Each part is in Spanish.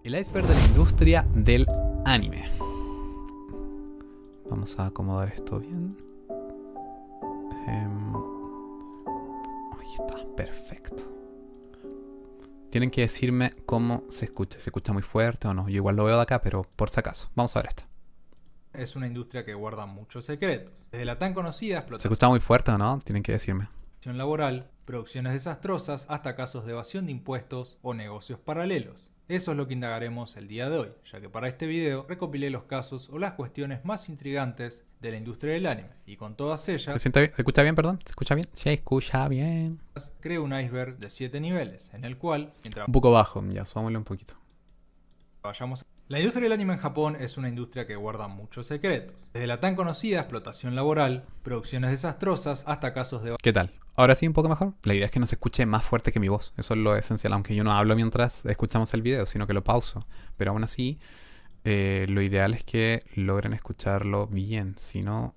El iceberg de la industria del anime. Vamos a acomodar esto bien. Ahí está, perfecto. Tienen que decirme cómo se escucha. ¿Se escucha muy fuerte o no? Yo igual lo veo de acá, pero por si acaso. Vamos a ver esto. Es una industria que guarda muchos secretos. Desde la tan conocida ¿Se explotación escucha muy fuerte o no? Tienen que decirme. laboral, producciones desastrosas, hasta casos de evasión de impuestos o negocios paralelos. Eso es lo que indagaremos el día de hoy, ya que para este video recopilé los casos o las cuestiones más intrigantes de la industria del anime, y con todas ellas ¿Se siente bien? ¿Se escucha bien, perdón? ¿Se escucha bien? Se escucha bien. creo un iceberg de 7 niveles, en el cual, mientras Un poco bajo, ya, subámosle un poquito. vayamos... La industria del anime en Japón es una industria que guarda muchos secretos. Desde la tan conocida explotación laboral, producciones desastrosas, hasta casos de... ¿Qué tal? Ahora sí, un poco mejor. La idea es que no se escuche más fuerte que mi voz. Eso es lo esencial, aunque yo no hablo mientras escuchamos el video, sino que lo pauso. Pero aún así, lo ideal es que logren escucharlo bien. Si no...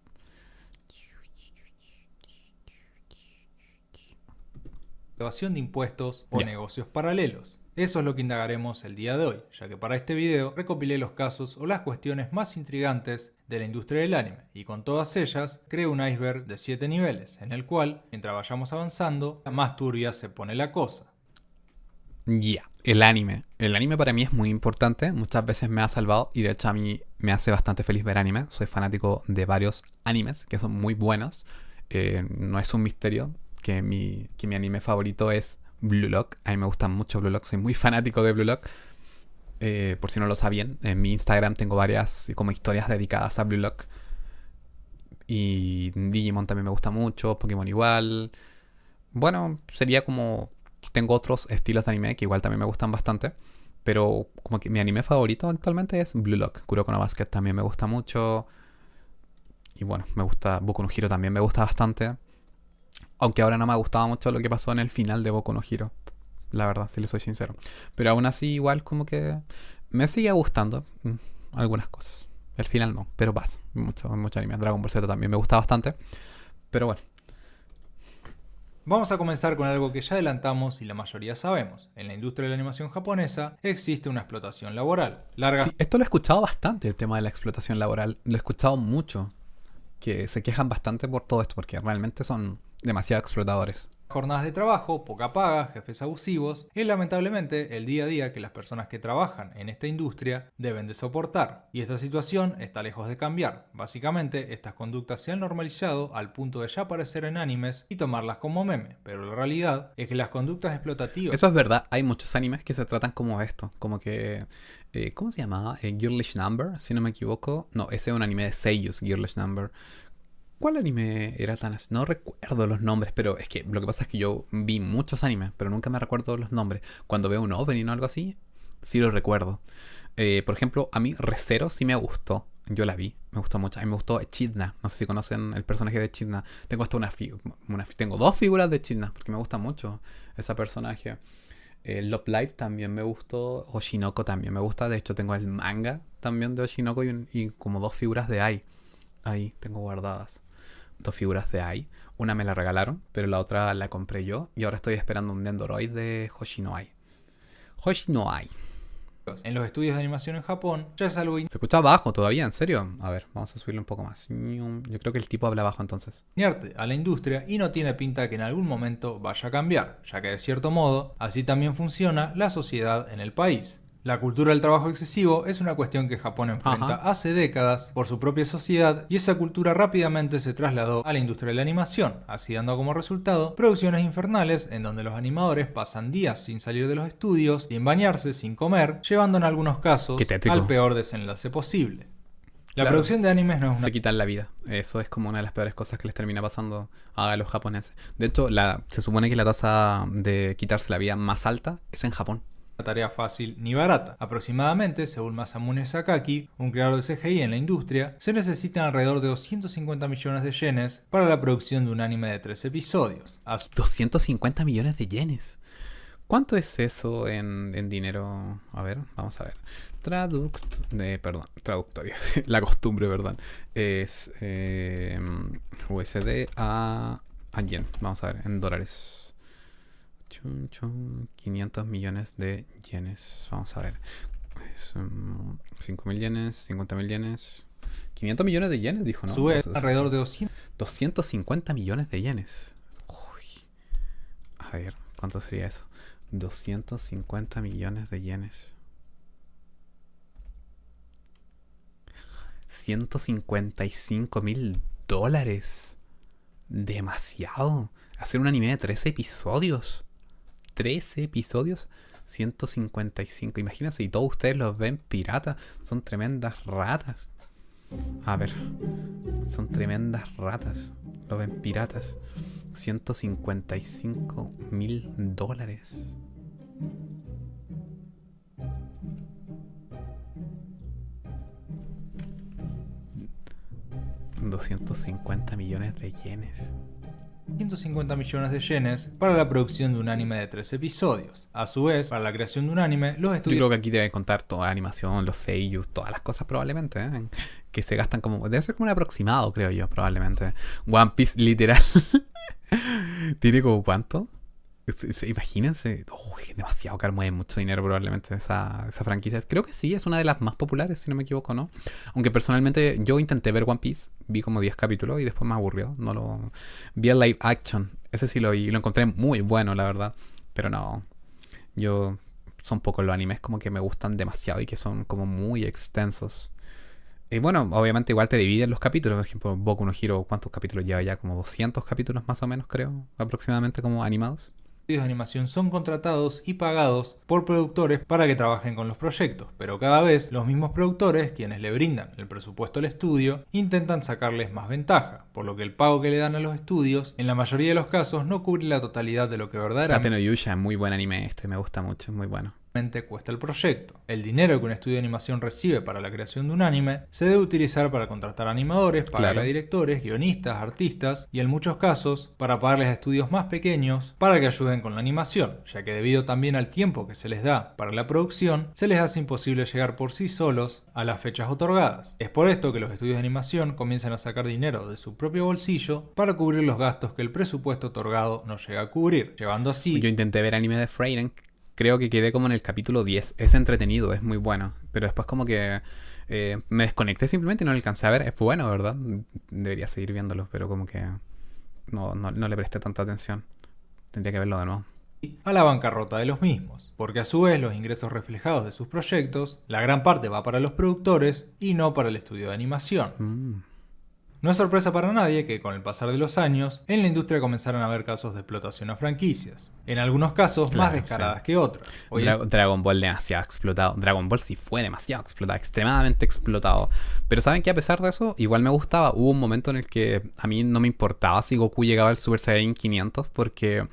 evasión de impuestos o Ya. negocios paralelos. Eso es lo que indagaremos el día de hoy, ya que para este video recopilé los casos o las cuestiones más intrigantes de la industria del anime, y con todas ellas creo un iceberg de 7 niveles, en el cual, mientras vayamos avanzando, más turbia se pone la cosa. Ya, el anime. El anime para mí es muy importante. Muchas veces me ha salvado y de hecho a mí me hace bastante feliz ver anime. Soy fanático de varios animes que son muy buenos. No es un misterio que mi anime favorito es Blue Lock. A mí me gusta mucho Blue Lock. Soy muy fanático de Blue Lock. Por si no lo sabían, en mi Instagram tengo varias como historias dedicadas a Blue Lock. Y Digimon también me gusta mucho. Pokémon igual. Bueno, sería como... Tengo otros estilos de anime que igual también me gustan bastante. Pero como que mi anime favorito actualmente es Blue Lock. Kuroko no Basket también me gusta mucho. Y bueno, me gusta Boku no Hero también me gusta bastante. Aunque ahora no me ha gustado mucho lo que pasó en el final de Boku no Hero. La verdad, si le soy sincero. Pero aún así igual como que me sigue gustando algunas cosas. El final no, pero pasa. Mucho anime. Dragon Ball Z también me gusta bastante. Pero bueno. Vamos a comenzar con algo que ya adelantamos y la mayoría sabemos. En la industria de la animación japonesa existe una explotación laboral. Sí, esto lo he escuchado bastante, el tema de la explotación laboral. Lo he escuchado mucho. Que se quejan bastante por todo esto, porque realmente son demasiado explotadores. Jornadas de trabajo, poca paga, jefes abusivos, es lamentablemente el día a día que las personas que trabajan en esta industria deben de soportar. Y esta situación está lejos de cambiar. Básicamente, estas conductas se han normalizado al punto de ya aparecer en animes y tomarlas como meme. Pero la realidad es que las conductas explotativas... Eso es verdad, hay muchos animes que se tratan como esto, como que... ¿cómo se llamaba? Girlish Number, si no me equivoco. No, ese es un anime de seiyus, Girlish Number. ¿Cuál anime era tan así? No recuerdo los nombres, pero es que lo que pasa es que yo vi muchos animes, pero nunca me recuerdo los nombres. Cuando veo un opening o algo así, sí lo recuerdo. Por ejemplo, a mí Re:Zero sí me gustó. Yo la vi, me gustó mucho. A mí me gustó Echidna. No sé si conocen el personaje de Echidna. Tengo hasta tengo 2 figuras de Echidna, porque me gusta mucho ese personaje. Love Live también me gustó. Oshinoko también me gusta. De hecho, tengo el manga también de Oshinoko y como 2 figuras de Ai. Ahí tengo guardadas 2 figuras de Ai. Una me la regalaron, pero la otra la compré yo. Y ahora estoy esperando un Nendoroid de Hoshino Ai. Hoshino Ai. En los estudios de animación en Japón ya es algo Se escucha bajo todavía, ¿en serio? A ver, vamos a subirle un poco más. Yo creo que el tipo habla bajo entonces. inerte a la industria y no tiene pinta que en algún momento vaya a cambiar, ya que de cierto modo así también funciona la sociedad en el país. La cultura del trabajo excesivo es una cuestión que Japón enfrenta hace décadas por su propia sociedad, y esa cultura rápidamente se trasladó a la industria de la animación, así dando como resultado producciones infernales en donde los animadores pasan días sin salir de los estudios, sin bañarse, sin comer, llevando en algunos casos al peor desenlace posible. La producción de animes no es una... Se quitan la vida. Eso es como una de las peores cosas que les termina pasando a los japoneses. De hecho, se supone que la tasa de quitarse la vida más alta es en Japón. Tarea fácil ni barata. Aproximadamente, según Masamune Sakaki, un creador de CGI en la industria, se necesitan alrededor de 250 millones de yenes para la producción de un anime de 3 episodios. 250 millones de yenes. ¿Cuánto es eso en dinero? A ver, vamos a ver. Traductorio. La costumbre, perdón. Es USD a yen. Vamos a ver, en dólares. 500 millones de yenes. Vamos a ver. Es 5.000 yenes, 50.000 yenes. 500 millones de yenes, dijo, ¿no? A su vez, Entonces, alrededor de 200 250 millones de yenes. Uy. A ver, ¿cuánto sería eso? 250 millones de yenes. 155.000 dólares. Demasiado. Hacer un anime de 13 episodios. 13 episodios. 155. Imagínense, y todos ustedes los ven pirata. Son tremendas ratas. A ver. Son tremendas ratas. Lo ven piratas. 155.000 dólares. $250 millones de yenes. 150 millones de yenes para la producción de un anime de 3 episodios. A su vez, para la creación de un anime, los Yo estudios creo que aquí debe contar toda la animación, los seiyus, todas las cosas probablemente, ¿eh? Que se gastan como... Debe ser como un aproximado, creo yo, probablemente. One Piece, literal. ¿Tiene como cuánto? Imagínense. Uy, es demasiado caro, mueve mucho dinero probablemente esa franquicia. Creo que sí, es una de las más populares, si no me equivoco, ¿no? Aunque personalmente yo intenté ver One Piece, vi como 10 capítulos y después me aburrió. No lo... Vi el live action, ese sí lo vi y lo encontré muy bueno, la verdad. Pero no, yo... Son pocos los animes como que me gustan demasiado y que son como muy extensos. Y bueno, obviamente igual te dividen los capítulos. Por ejemplo, Boku no Hero, ¿cuántos capítulos lleva ya? Como 200 capítulos más o menos, creo, aproximadamente como animados. de animación son contratados y pagados por productores para que trabajen con los proyectos, pero cada vez los mismos productores, quienes le brindan el presupuesto al estudio, intentan sacarles más ventaja, por lo que el pago que le dan a los estudios, en la mayoría de los casos, no cubre la totalidad de lo que Tate verdaderamente no Yusha, muy buen anime este, me gusta mucho, es muy bueno. cuesta el proyecto. El dinero que un estudio de animación recibe para la creación de un anime se debe utilizar para contratar animadores, pagarle Claro. a directores, guionistas, artistas y en muchos casos para pagarles a estudios más pequeños para que ayuden con la animación, ya que debido también al tiempo que se les da para la producción, se les hace imposible llegar por sí solos a las fechas otorgadas. Es por esto que los estudios de animación comienzan a sacar dinero de su propio bolsillo para cubrir los gastos que el presupuesto otorgado no llega a cubrir, llevando así... Yo intenté ver anime de Frieren, creo que quedé como en el capítulo 10. Es entretenido, es muy bueno. Pero después como que me desconecté simplemente y no lo alcancé a ver. Es bueno, ¿verdad? Debería seguir viéndolo, pero como que no le presté tanta atención. Tendría que verlo de nuevo. a la bancarrota de los mismos, porque a su vez los ingresos reflejados de sus proyectos, la gran parte va para los productores y no para el estudio de animación. No es sorpresa para nadie que con el pasar de los años, en la industria comenzaron a haber casos de explotación a franquicias, en algunos casos más Claro, descaradas sí. que otras. Dragon Ball demasiado explotado. Dragon Ball sí fue demasiado explotado, extremadamente explotado. Pero saben que a pesar de eso, igual me gustaba. Hubo un momento en el que a mí no me importaba si Goku llegaba al Super Saiyan 500 porque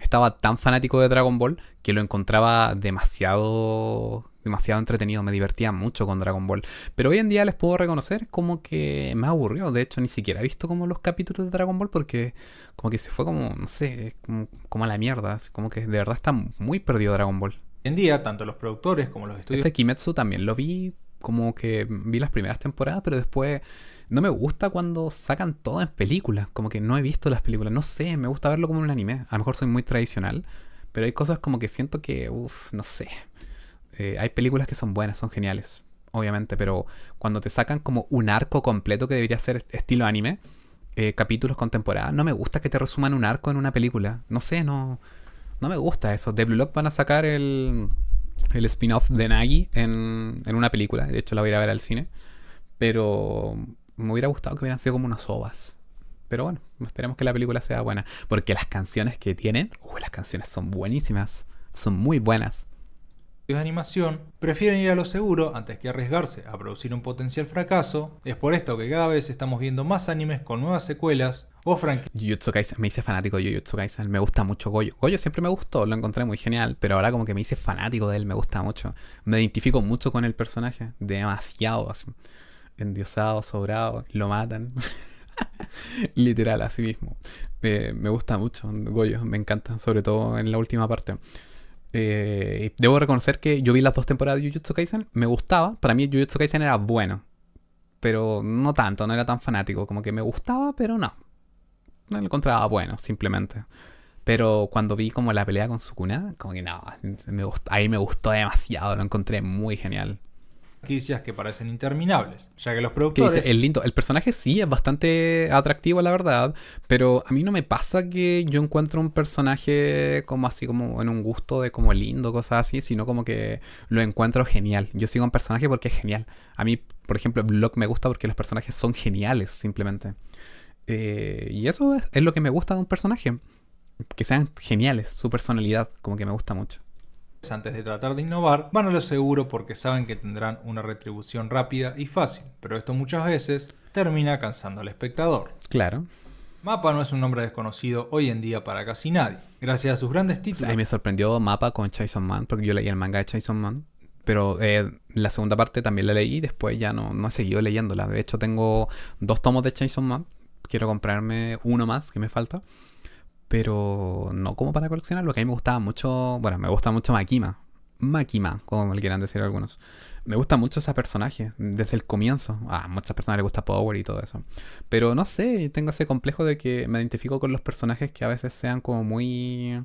estaba tan fanático de Dragon Ball que lo encontraba demasiado entretenido, me divertía mucho con Dragon Ball. Pero hoy en día les puedo reconocer como que me aburrió. De hecho, ni siquiera he visto como los capítulos de Dragon Ball porque como que se fue como, no sé, como a la mierda. Como que de verdad está muy perdido Dragon Ball. Hoy en día, tanto los productores como los estudios Este Kimetsu también lo vi, como que vi las primeras temporadas, pero después no me gusta cuando sacan todo en películas. Como que no he visto las películas. No sé, me gusta verlo como un anime. A lo mejor soy muy tradicional, pero hay cosas como que siento que, no sé. Hay películas que son buenas, son geniales, obviamente, pero cuando te sacan como un arco completo que debería ser estilo anime, capítulos con temporada, no me gusta que te resuman un arco en una película. No sé, no me gusta eso. De Blue Lock van a sacar el spin-off de Nagi en una película. De hecho, la voy a ir a ver al cine. Pero me hubiera gustado que hubieran sido como unas ovas. Pero bueno, esperemos que la película sea buena. Porque las canciones que tienen, las canciones son buenísimas. Son muy buenas. de animación prefieren ir a lo seguro antes que arriesgarse a producir un potencial fracaso. Es por esto que cada vez estamos viendo más animes con nuevas secuelas o franquicias. Jujutsu Kaisen, me hice fanático de Jujutsu Kaisen, me gusta mucho Goyo. Goyo siempre me gustó, lo encontré muy genial, pero ahora como que me hice fanático de él, me gusta mucho. Me identifico mucho con el personaje, demasiado así. Endiosado, sobrado, lo matan. Literal, así mismo. Me gusta mucho Goyo, me encanta, sobre todo en la última parte. Debo reconocer que yo vi las 2 temporadas de Jujutsu Kaisen, me gustaba, para mí Jujutsu Kaisen era bueno, pero no tanto, no era tan fanático, como que me gustaba, pero no lo encontraba bueno, simplemente. Pero cuando vi como la pelea con Sukuna, como que no, ahí me gustó demasiado, lo encontré muy genial. Franquicias que parecen interminables, ya que los Que productores... dice, es lindo, el personaje sí es bastante atractivo, la verdad, pero a mí no me pasa que yo encuentro un personaje como así como en un gusto de como lindo, cosas así, sino como que lo encuentro genial. Yo sigo un personaje porque es genial. A mí, por ejemplo, Block me gusta porque los personajes son geniales, simplemente. Y eso es lo que me gusta de un personaje, que sean geniales, su personalidad, como que me gusta mucho. antes de tratar de innovar, van a lo seguro porque saben que tendrán una retribución rápida y fácil, pero esto muchas veces termina cansando al espectador. Claro. Mappa no es un nombre desconocido hoy en día para casi nadie. Gracias a sus grandes A títulos... mí me sorprendió Mappa con Chainsaw Man, porque yo leí el manga de Chainsaw Man, pero la segunda parte también la leí y después ya no he seguido leyéndola. De hecho, tengo 2 tomos de Chainsaw Man, quiero comprarme uno más que me falta, pero no como para coleccionar. Lo que a mí me gustaba mucho, bueno, me gusta mucho Makima, como le quieran decir algunos. Me gusta mucho ese personaje desde el comienzo. A muchas personas les gusta Power y todo eso. Pero no sé, tengo ese complejo de que me identifico con los personajes que a veces sean como muy...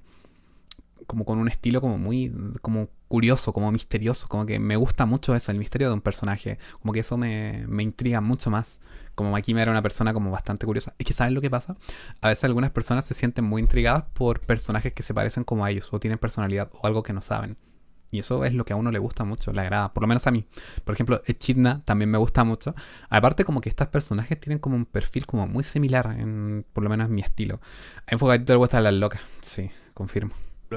como con un estilo como muy... como curioso, como misterioso. Como que me gusta mucho eso, el misterio de un personaje. Como que eso me intriga mucho más. Como Makima era una persona como bastante curiosa. Es que ¿saben lo que pasa? A veces algunas personas se sienten muy intrigadas por personajes que se parecen como a ellos. O tienen personalidad o algo que no saben. Y eso es lo que a uno le gusta mucho, le agrada, por lo menos a mí. Por ejemplo, Echidna también me gusta mucho. Aparte como que estos personajes tienen como un perfil como muy similar, por lo menos en mi estilo. A Enfogadito le gustan las locas, sí, confirmo.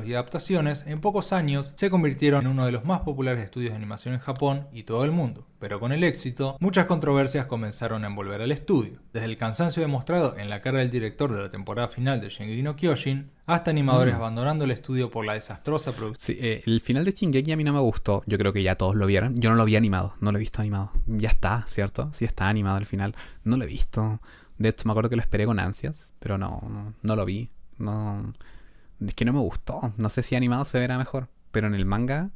y adaptaciones, en pocos años se convirtieron en uno de los más populares estudios de animación en Japón y todo el mundo. Pero con el éxito, muchas controversias comenzaron a envolver al estudio. Desde el cansancio demostrado en la cara del director de la temporada final de Shingeki no Kyojin, hasta animadores abandonando el estudio por la desastrosa producción. Sí, el final de Shingeki a mí no me gustó. Yo creo que ya todos lo vieron. Yo no lo vi animado, no lo he visto animado. Ya está, ¿cierto? Sí está animado al final. No lo he visto. De hecho, me acuerdo que lo esperé con ansias, pero no lo vi. No... Es que no me gustó. No sé si animado se verá mejor, pero en el manga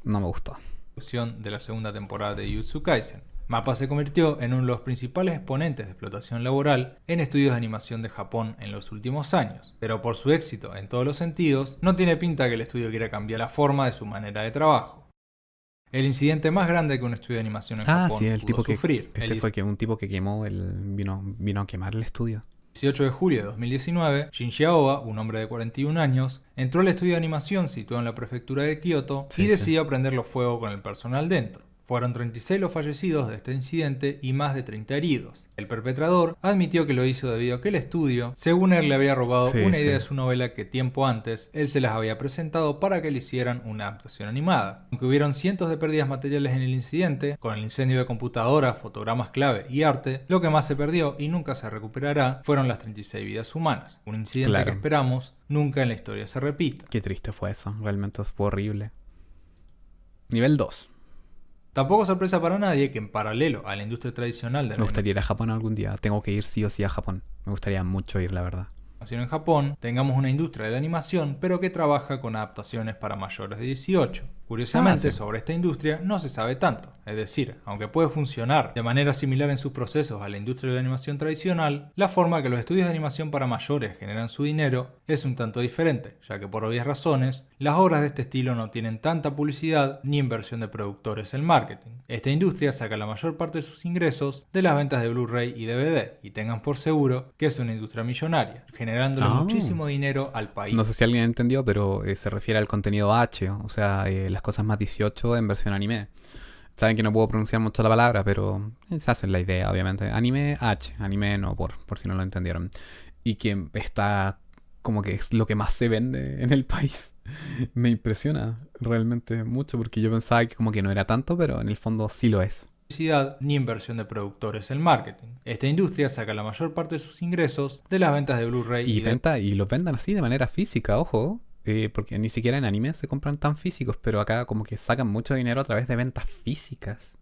no me gustó. De la segunda temporada de Jujutsu Kaisen. Mappa se convirtió en uno de los principales exponentes de explotación laboral en estudios de animación de Japón en los últimos años, pero por su éxito en todos los sentidos, no tiene pinta que el estudio quiera cambiar la forma de su manera de trabajo. El incidente más grande que un estudio de animación en Japón sí, el pudo tipo sufrir. Fue que un tipo que quemó vino a quemar el estudio. 18 de julio de 2019, Shinji Aoba, un hombre de 41 años, entró al estudio de animación situado en la prefectura de Kioto y decidió prenderlo fuego con el personal dentro. Fueron 36 los fallecidos de este incidente y más de 30 heridos. El perpetrador admitió que lo hizo debido a que el estudio, según él, le había robado una idea de su novela que tiempo antes él se las había presentado para que le hicieran una adaptación animada. Aunque hubieron cientos de pérdidas materiales en el incidente, con el incendio de computadoras, fotogramas clave y arte, lo que más se perdió y nunca se recuperará fueron las 36 vidas humanas. Un incidente que esperamos nunca en la historia se repita. Qué triste fue eso, realmente fue horrible. Nivel 2. Tampoco sorpresa para nadie que en paralelo a la industria tradicional de la Me gustaría ir a Japón algún día. Tengo que ir sí o sí a Japón. Me gustaría mucho ir, la verdad. En Japón, tengamos una industria de la animación, pero que trabaja con adaptaciones para mayores de 18. Curiosamente, sobre esta industria no se sabe tanto. Es decir, aunque puede funcionar de manera similar en sus procesos a la industria de la animación tradicional, la forma que los estudios de animación para mayores generan su dinero es un tanto diferente, ya que por obvias razones, las obras de este estilo no tienen tanta publicidad ni inversión de productores en marketing. Esta industria saca la mayor parte de sus ingresos de las ventas de Blu-ray y DVD, y tengan por seguro que es una industria millonaria, generándole muchísimo dinero al país. No sé si alguien entendió, pero se refiere al contenido H, o sea, las cosas más 18 en versión anime. Saben que no puedo pronunciar mucho la palabra, pero se hacen la idea, obviamente. Anime H, anime no, por si no lo entendieron. Y que está como que es lo que más se vende en el país. Me impresiona realmente mucho, porque yo pensaba que como que no era tanto, pero en el fondo sí lo es. Ni inversión de productores en marketing. Esta industria saca la mayor parte de sus ingresos de las ventas de Blu-ray y los vendan así de manera física, ojo. Porque ni siquiera en anime se compran tan físicos, pero acá como que sacan mucho dinero a través de ventas físicas.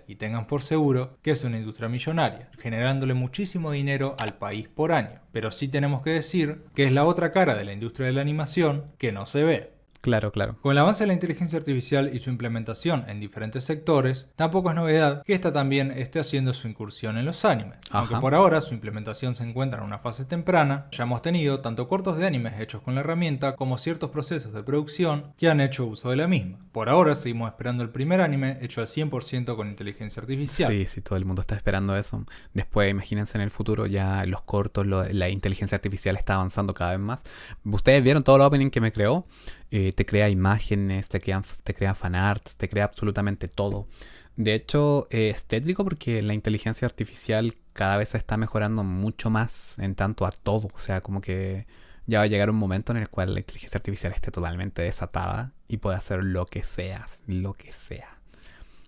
Y tengan por seguro que es una industria millonaria, generándole muchísimo dinero al país por año. Pero sí tenemos que decir que es la otra cara de la industria de la animación que no se ve. Claro, claro. Con el avance de la inteligencia artificial y su implementación en diferentes sectores, tampoco es novedad que esta también esté haciendo su incursión en los animes. Aunque por ahora su implementación se encuentra en una fase temprana, ya hemos tenido tanto cortos de animes hechos con la herramienta como ciertos procesos de producción que han hecho uso de la misma. Por ahora seguimos esperando el primer anime hecho al 100% con inteligencia artificial. Sí, sí, todo el mundo está esperando eso. Después, imagínense en el futuro, ya los cortos, la inteligencia artificial está avanzando cada vez más. Ustedes vieron todo el opening que me creó. Te crea imágenes, te crea fanarts, te crea absolutamente todo. De hecho, es tétrico porque la inteligencia artificial cada vez se está mejorando mucho más en tanto a todo. O sea, como que ya va a llegar un momento en el cual la inteligencia artificial esté totalmente desatada y pueda hacer lo que sea, lo que sea.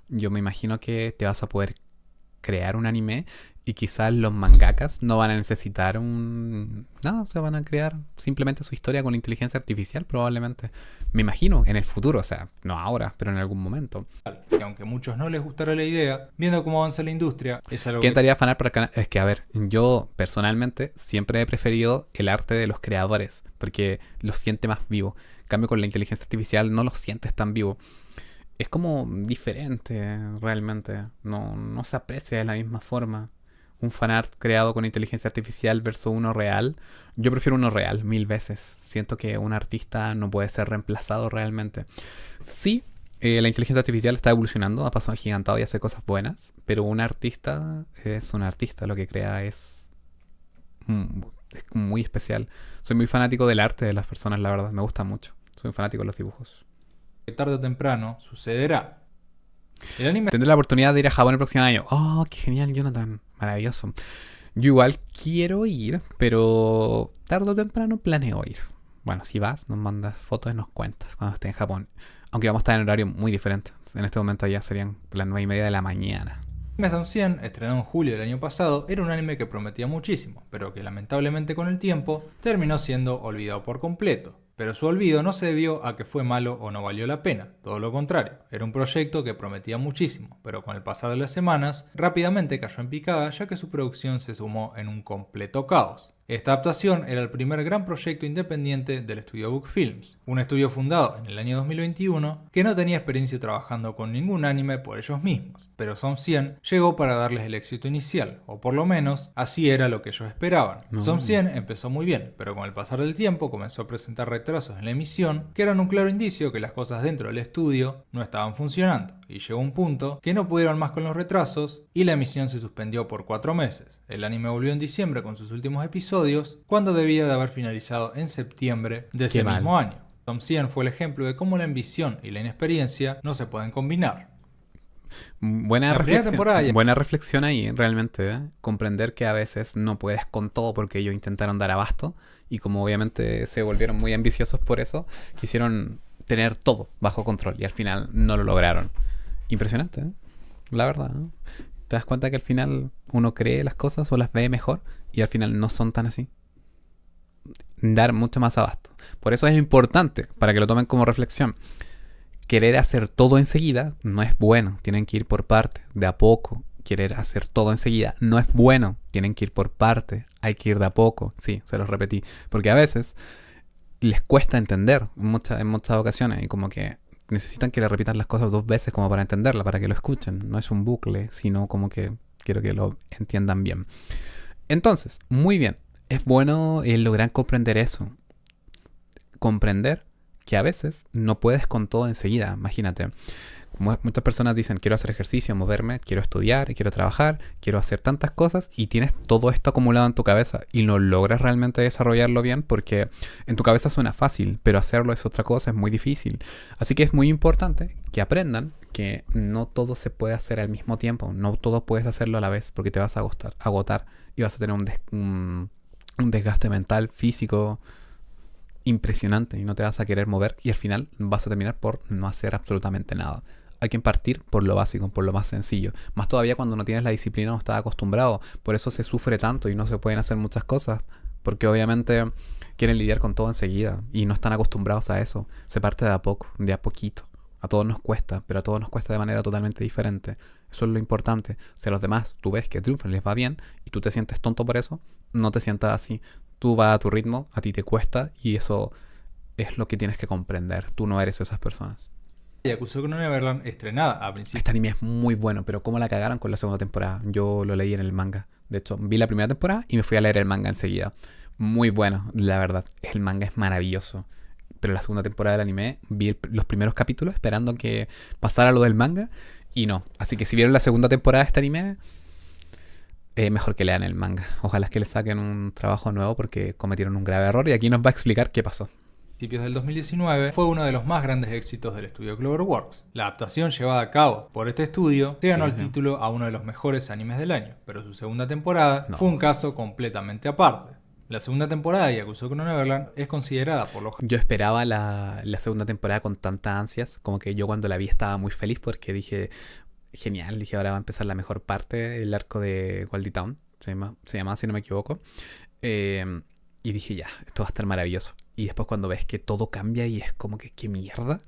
Yo me imagino que te vas a poder crear un anime y quizás los mangakas no van a necesitar nada, se van a crear simplemente su historia con inteligencia artificial probablemente. Me imagino, en el futuro, o sea, no ahora, pero en algún momento. Y aunque a muchos no les gustará la idea, viendo cómo avanza la industria, es algo ¿Quién te haría fanar para el canal? Es que, a ver, yo personalmente siempre he preferido el arte de los creadores, porque lo siente más vivo. En cambio, con la inteligencia artificial no lo sientes tan vivo. Es como diferente, realmente. No se aprecia de la misma forma. Un fanart creado con inteligencia artificial versus uno real. Yo prefiero uno real 1000 veces. Siento que un artista no puede ser reemplazado realmente. Sí, la inteligencia artificial está evolucionando a paso agigantado y hace cosas buenas. Pero un artista es un artista. Lo que crea es muy especial. Soy muy fanático del arte de las personas, la verdad. Me gusta mucho. Soy un fanático de los dibujos. que tarde o temprano sucederá. El anime... Tendré la oportunidad de ir a Japón el próximo año. Oh, qué genial, Jonathan. Maravilloso. Yo igual quiero ir, pero tarde o temprano planeo ir. Bueno, si vas, nos mandas fotos y nos cuentas cuando estés en Japón. Aunque vamos a estar en horario muy diferente. En este momento ya serían las 9:30 de la mañana. Anime 100, estrenado en julio del año pasado, era un anime que prometía muchísimo, pero que lamentablemente con el tiempo terminó siendo olvidado por completo. Pero su olvido no se debió a que fue malo o no valió la pena, todo lo contrario. Era un proyecto que prometía muchísimo, pero con el pasar de las semanas rápidamente cayó en picada ya que su producción se sumó en un completo caos. Esta adaptación era el primer gran proyecto independiente del estudio Book Films, un estudio fundado en el año 2021 que no tenía experiencia trabajando con ningún anime por ellos mismos, pero Som 100 llegó para darles el éxito inicial, o por lo menos así era lo que ellos esperaban. Som 100 empezó muy bien, pero con el pasar del tiempo comenzó a presentar retrasos en la emisión que eran un claro indicio que las cosas dentro del estudio no estaban funcionando, y llegó un punto que no pudieron más con los retrasos y la emisión se suspendió por 4 meses. El anime volvió en diciembre con sus últimos episodios, cuando debía de haber finalizado en septiembre de ese mismo año. Som 100 fue el ejemplo de cómo la ambición y la inexperiencia no se pueden combinar. Buena reflexión ahí, realmente. Comprender que a veces no puedes con todo porque ellos intentaron dar abasto y como obviamente se volvieron muy ambiciosos por eso, quisieron tener todo bajo control y al final no lo lograron. Impresionante, ¿eh? La verdad, ¿eh? Te das cuenta que al final uno cree las cosas o las ve mejor y al final no son tan así. Dar mucho más abasto. Por eso es importante, para que lo tomen como reflexión, querer hacer todo enseguida no es bueno. Tienen que ir por parte, de a poco. Querer hacer todo enseguida no es bueno. Tienen que ir por parte. Hay que ir de a poco. Sí, se los repetí. Porque a veces les cuesta entender en muchas ocasiones y como que necesitan que le repitan las cosas 2 veces como para entenderla, para que lo escuchen. No es un bucle, sino como que quiero que lo entiendan bien. Entonces, muy bien. Es bueno lograr comprender eso. Comprender que a veces no puedes con todo enseguida. Imagínate, como muchas personas dicen, quiero hacer ejercicio, moverme, quiero estudiar, quiero trabajar, quiero hacer tantas cosas y tienes todo esto acumulado en tu cabeza y no logras realmente desarrollarlo bien porque en tu cabeza suena fácil, pero hacerlo es otra cosa, es muy difícil. Así que es muy importante que aprendan que no todo se puede hacer al mismo tiempo, no todo puedes hacerlo a la vez porque te vas a agotar y vas a tener un desgaste mental, físico impresionante y no te vas a querer mover y al final vas a terminar por no hacer absolutamente nada. Hay que partir por lo básico, por lo más sencillo. Más todavía cuando no tienes la disciplina, no estás acostumbrado. Por eso se sufre tanto y no se pueden hacer muchas cosas. Porque obviamente quieren lidiar con todo enseguida y no están acostumbrados a eso. Se parte de a poco, de a poquito. A todos nos cuesta, pero a todos nos cuesta de manera totalmente diferente. Eso es lo importante. Si a los demás tú ves que triunfan, les va bien y tú te sientes tonto por eso, no te sientas así. Tú vas a tu ritmo, a ti te cuesta y eso es lo que tienes que comprender. Tú no eres esas personas. Yakusoku no Neverland, estrenada a principios Este anime es muy bueno, pero cómo la cagaron con la segunda temporada. Yo lo leí en el manga. De hecho, vi la primera temporada y me fui a leer el manga enseguida. Muy bueno, la verdad. El manga es maravilloso. Pero la segunda temporada del anime, vi los primeros capítulos esperando que pasara lo del manga y no. Así que si vieron la segunda temporada de este anime, mejor que lean el manga. Ojalá que le saquen un trabajo nuevo porque cometieron un grave error y aquí nos va a explicar qué pasó. del 2019, fue uno de los más grandes éxitos del estudio Cloverworks. La adaptación llevada a cabo por este estudio se ganó el título a uno de los mejores animes del año, pero su segunda temporada fue un caso completamente aparte. La segunda temporada de Yakusoku no Neverland es considerada por los... Yo esperaba la segunda temporada con tantas ansias, como que yo cuando la vi estaba muy feliz porque dije, genial, dije ahora va a empezar la mejor parte, el arco de Goldie Town, se llama si no me equivoco. Y dije, ya, esto va a estar maravilloso. Y después cuando ves que todo cambia y es como que, ¿qué mierda?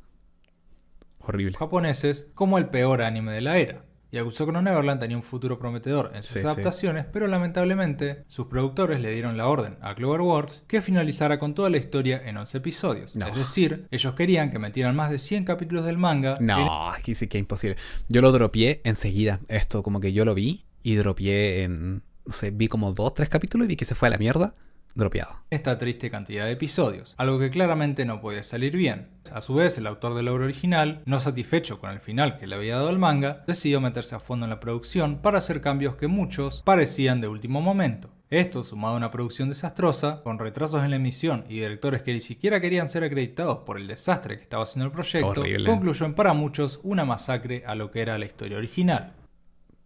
Horrible. Japoneses como el peor anime de la era. Yakusoku no Neverland tenía un futuro prometedor en sus adaptaciones, pero lamentablemente sus productores le dieron la orden a Cloverworks que finalizara con toda la historia en 11 episodios. Es decir, ellos querían que metieran más de 100 capítulos del manga. No, aquí sí que es imposible. Yo lo dropié enseguida. Esto como que yo lo vi y dropié en... No sé, vi como 2-3 capítulos y vi que se fue a la mierda. Dropeado. Esta triste cantidad de episodios, algo que claramente no podía salir bien. A su vez, el autor de la obra original, no satisfecho con el final que le había dado el manga, decidió meterse a fondo en la producción para hacer cambios que muchos parecían de último momento. Esto, sumado a una producción desastrosa, con retrasos en la emisión y directores que ni siquiera querían ser acreditados por el desastre que estaba haciendo el proyecto, concluyó en para muchos una masacre a lo que era la historia original.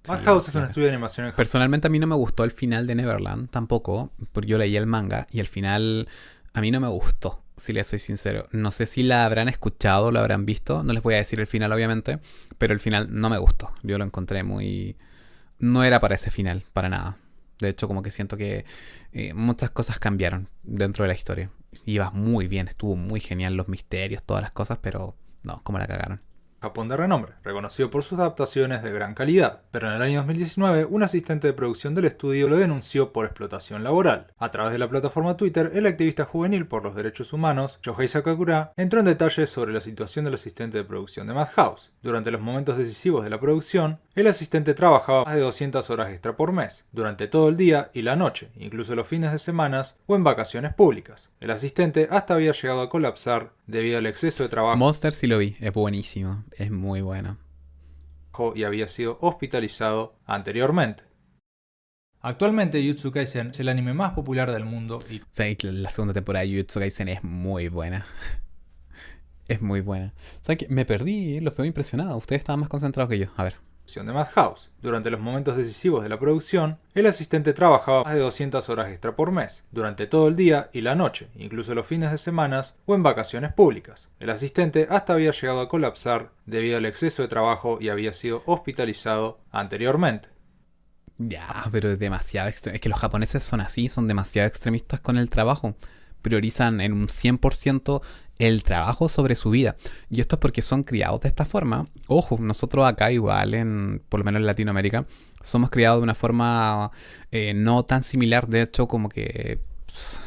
Madhouse es un estudio de animación en Japón. Personalmente a mí no me gustó el final de Neverland tampoco, porque yo leí el manga y el final a mí no me gustó, si les soy sincero. No sé si la habrán escuchado, lo habrán visto, no les voy a decir el final obviamente, pero el final no me gustó. Yo lo encontré muy... No era para ese final, para nada. De hecho como que siento que muchas cosas cambiaron dentro de la historia. Iba muy bien, estuvo muy genial los misterios, todas las cosas, pero no, como la cagaron. Japón de renombre, reconocido por sus adaptaciones de gran calidad, pero en el año 2019 un asistente de producción del estudio lo denunció por explotación laboral. A través de la plataforma Twitter, el activista juvenil por los derechos humanos, Shohei Sakakura, entró en detalles sobre la situación del asistente de producción de Madhouse. Durante los momentos decisivos de la producción, el asistente trabajaba más de 200 horas extra por mes, durante todo el día y la noche, incluso los fines de semana o en vacaciones públicas. El asistente hasta había llegado a colapsar debido al exceso de trabajo. Monster sí lo vi, es buenísimo. Es muy bueno. Y había sido hospitalizado anteriormente. Actualmente Jujutsu Kaisen es el anime más popular del mundo y... Sí, la segunda temporada de Jujutsu Kaisen es muy buena. Es muy buena. ¿Sabes qué? Me perdí, los veo impresionado. Ustedes estaban más concentrados que yo. A ver. De Madhouse. Durante los momentos decisivos de la producción, el asistente trabajaba más de 200 horas extra por mes, durante todo el día y la noche, incluso los fines de semana o en vacaciones públicas. El asistente hasta había llegado a colapsar debido al exceso de trabajo y había sido hospitalizado anteriormente. Ya, pero es demasiado extremo. Es que los japoneses son así, son demasiado extremistas con el trabajo. Priorizan en un 100% el trabajo sobre su vida. Y esto es porque son criados de esta forma. Ojo, nosotros acá igual, por lo menos en Latinoamérica, somos criados de una forma no tan similar. De hecho, como que,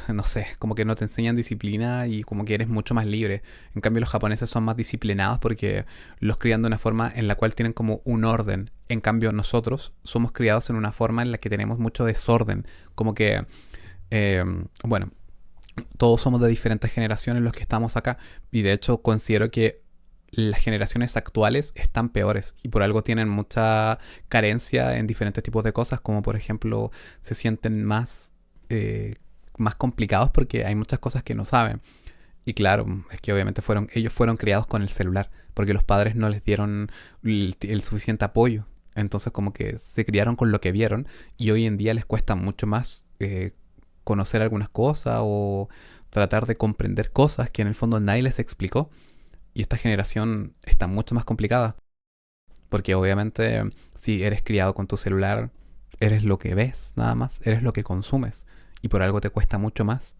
no sé, como que no te enseñan disciplina y como que eres mucho más libre. En cambio, los japoneses son más disciplinados porque los crían de una forma en la cual tienen como un orden. En cambio, nosotros somos criados en una forma en la que tenemos mucho desorden. Como que, bueno... Todos somos de diferentes generaciones los que estamos acá y de hecho considero que las generaciones actuales están peores y por algo tienen mucha carencia en diferentes tipos de cosas, como por ejemplo se sienten más complicados porque hay muchas cosas que no saben. Y claro, es que obviamente ellos fueron criados con el celular porque los padres no les dieron el suficiente apoyo. Entonces como que se criaron con lo que vieron y hoy en día les cuesta mucho más conocer algunas cosas o tratar de comprender cosas que en el fondo nadie les explicó. Y esta generación está mucho más complicada. Porque obviamente si eres criado con tu celular, eres lo que ves, nada más. Eres lo que consumes. Y por algo te cuesta mucho más.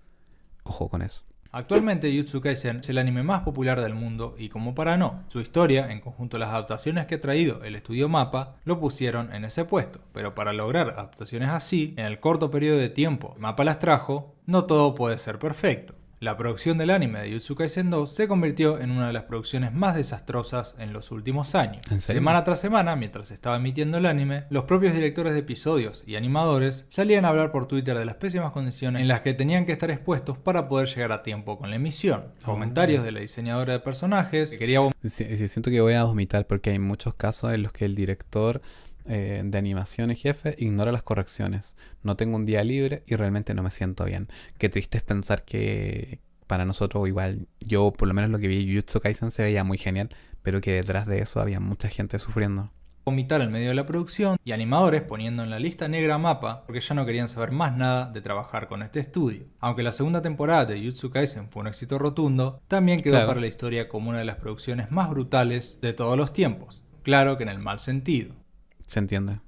Ojo con eso. Actualmente Jujutsu Kaisen es el anime más popular del mundo y como para no, su historia, en conjunto a las adaptaciones que ha traído el estudio MAPPA, lo pusieron en ese puesto. Pero para lograr adaptaciones así, en el corto periodo de tiempo que MAPPA las trajo, no todo puede ser perfecto. La producción del anime de Jujutsu Kaisen 2 se convirtió en una de las producciones más desastrosas en los últimos años. ¿En serio? Semana tras semana, mientras se estaba emitiendo el anime, los propios directores de episodios y animadores salían a hablar por Twitter de las pésimas condiciones en las que tenían que estar expuestos para poder llegar a tiempo con la emisión. Comentarios de la diseñadora de personajes que quería Sí, siento que voy a vomitar porque hay muchos casos en los que el director de animación y jefe ignora las correcciones. No tengo un día libre y realmente no me siento bien. Qué triste es pensar que para nosotros igual, yo por lo menos lo que vi de Jujutsu Kaisen se veía muy genial, pero que detrás de eso había mucha gente sufriendo. vomitar en medio de la producción y animadores poniendo en la lista negra a Mappa porque ya no querían saber más nada de trabajar con este estudio. Aunque la segunda temporada de Jujutsu Kaisen fue un éxito rotundo, también quedó para la historia como una de las producciones más brutales de todos los tiempos. Claro que en el mal sentido. Se entiende.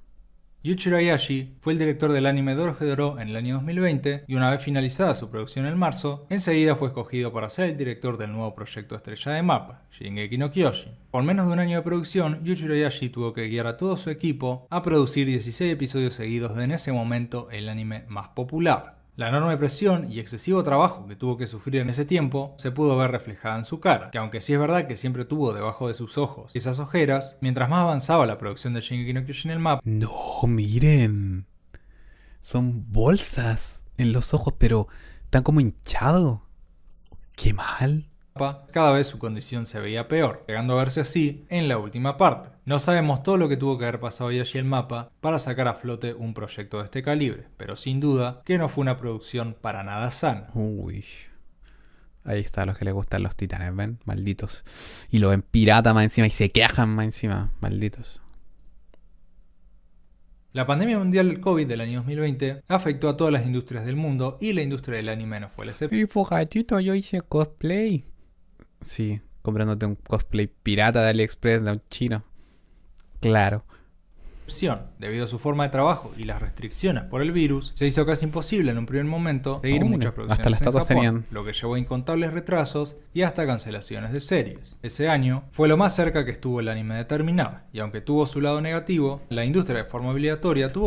Yuichiro Ayashi fue el director del anime Dorohedoro en el año 2020 y una vez finalizada su producción en marzo, enseguida fue escogido para ser el director del nuevo proyecto estrella de Mappa, Shingeki no Kyojin. Por menos de un año de producción, Yuichiro Ayashi tuvo que guiar a todo su equipo a producir 16 episodios seguidos de en ese momento el anime más popular. La enorme presión y excesivo trabajo que tuvo que sufrir en ese tiempo se pudo ver reflejada en su cara, que aunque sí es verdad que siempre tuvo debajo de sus ojos esas ojeras, mientras más avanzaba la producción de Shingeki no Kyojin en el mapa, No, miren. Son bolsas en los ojos, pero están como hinchados. Qué mal. cada vez su condición se veía peor, llegando a verse así en la última parte. No sabemos todo lo que tuvo que haber pasado Ayashi el Mappa para sacar a flote un proyecto de este calibre, pero sin duda que no fue una producción para nada sana. Uy. Ahí está a los que les gustan los titanes, ¿ven? Malditos. Y lo ven pirata más encima y se quejan más encima. Malditos. La pandemia mundial del COVID del año 2020 afectó a todas las industrias del mundo y la industria del anime no fue la excepción. Y fogatito, yo hice cosplay. Sí, comprándote un cosplay pirata de AliExpress de un chino. Claro. Debido a su forma de trabajo y las restricciones por el virus, se hizo casi imposible en un primer momento seguir muchas producciones hasta las en estatuas Japón, tenían. lo que llevó a incontables retrasos y hasta cancelaciones de series. Ese año fue lo más cerca que estuvo el anime de terminar, y aunque tuvo su lado negativo, la industria de forma obligatoria tuvo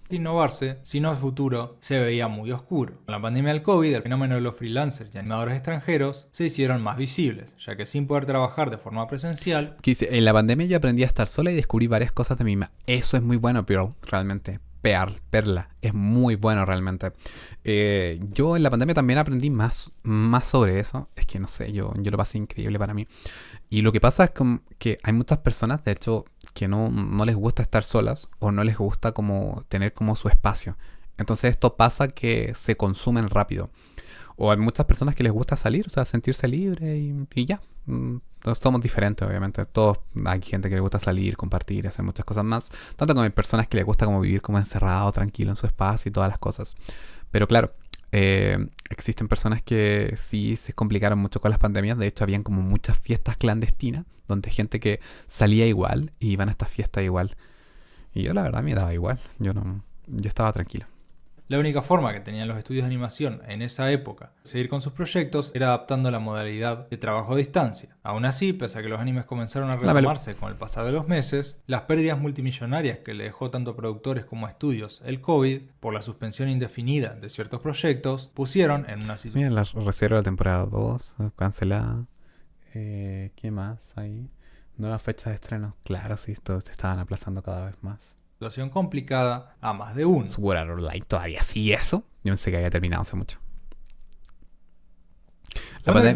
que innovarse, si no el futuro se veía muy oscuro. Con la pandemia del COVID, el fenómeno de los freelancers y animadores extranjeros se hicieron más visibles, ya que sin poder trabajar de forma presencial, En la pandemia yo aprendí a estar sola y descubrí varias cosas de mí misma. Eso es muy bueno, Pearl, realmente. Perla, es muy bueno realmente. Yo en la pandemia también aprendí más sobre eso. Es que no sé, yo lo pasé increíble para mí. Y lo que pasa es que hay muchas personas, de hecho, que no les gusta estar solas o no les gusta como tener como su espacio. Entonces esto pasa que se consumen rápido. O hay muchas personas que les gusta salir, o sea, sentirse libre y ya. Somos diferentes, obviamente. Todos, hay gente que le gusta salir, compartir, hacer muchas cosas más. Tanto como hay personas que les gusta como vivir como encerrado, tranquilo en su espacio y todas las cosas. Pero claro, existen personas que sí se complicaron mucho con las pandemias. De hecho, habían como muchas fiestas clandestinas, donde gente que salía igual y iban a estas fiestas igual. Y yo la verdad me daba igual. Yo estaba tranquilo. la única forma que tenían los estudios de animación en esa época de seguir con sus proyectos era adaptando la modalidad de trabajo a distancia. Aún así, pese a que los animes comenzaron a retomarse con el pasar de los meses, las pérdidas multimillonarias que le dejó tanto a productores como a estudios el COVID por la suspensión indefinida de ciertos proyectos pusieron en una situación. Miren, la reserva de temporada 2 cancelada. ¿Qué más hay? Nuevas fechas de estreno. Claro, sí, esto se estaban aplazando cada vez más. Situación complicada a más de uno. Sword Art Online todavía sí eso. Yo pensé que había terminado hace mucho.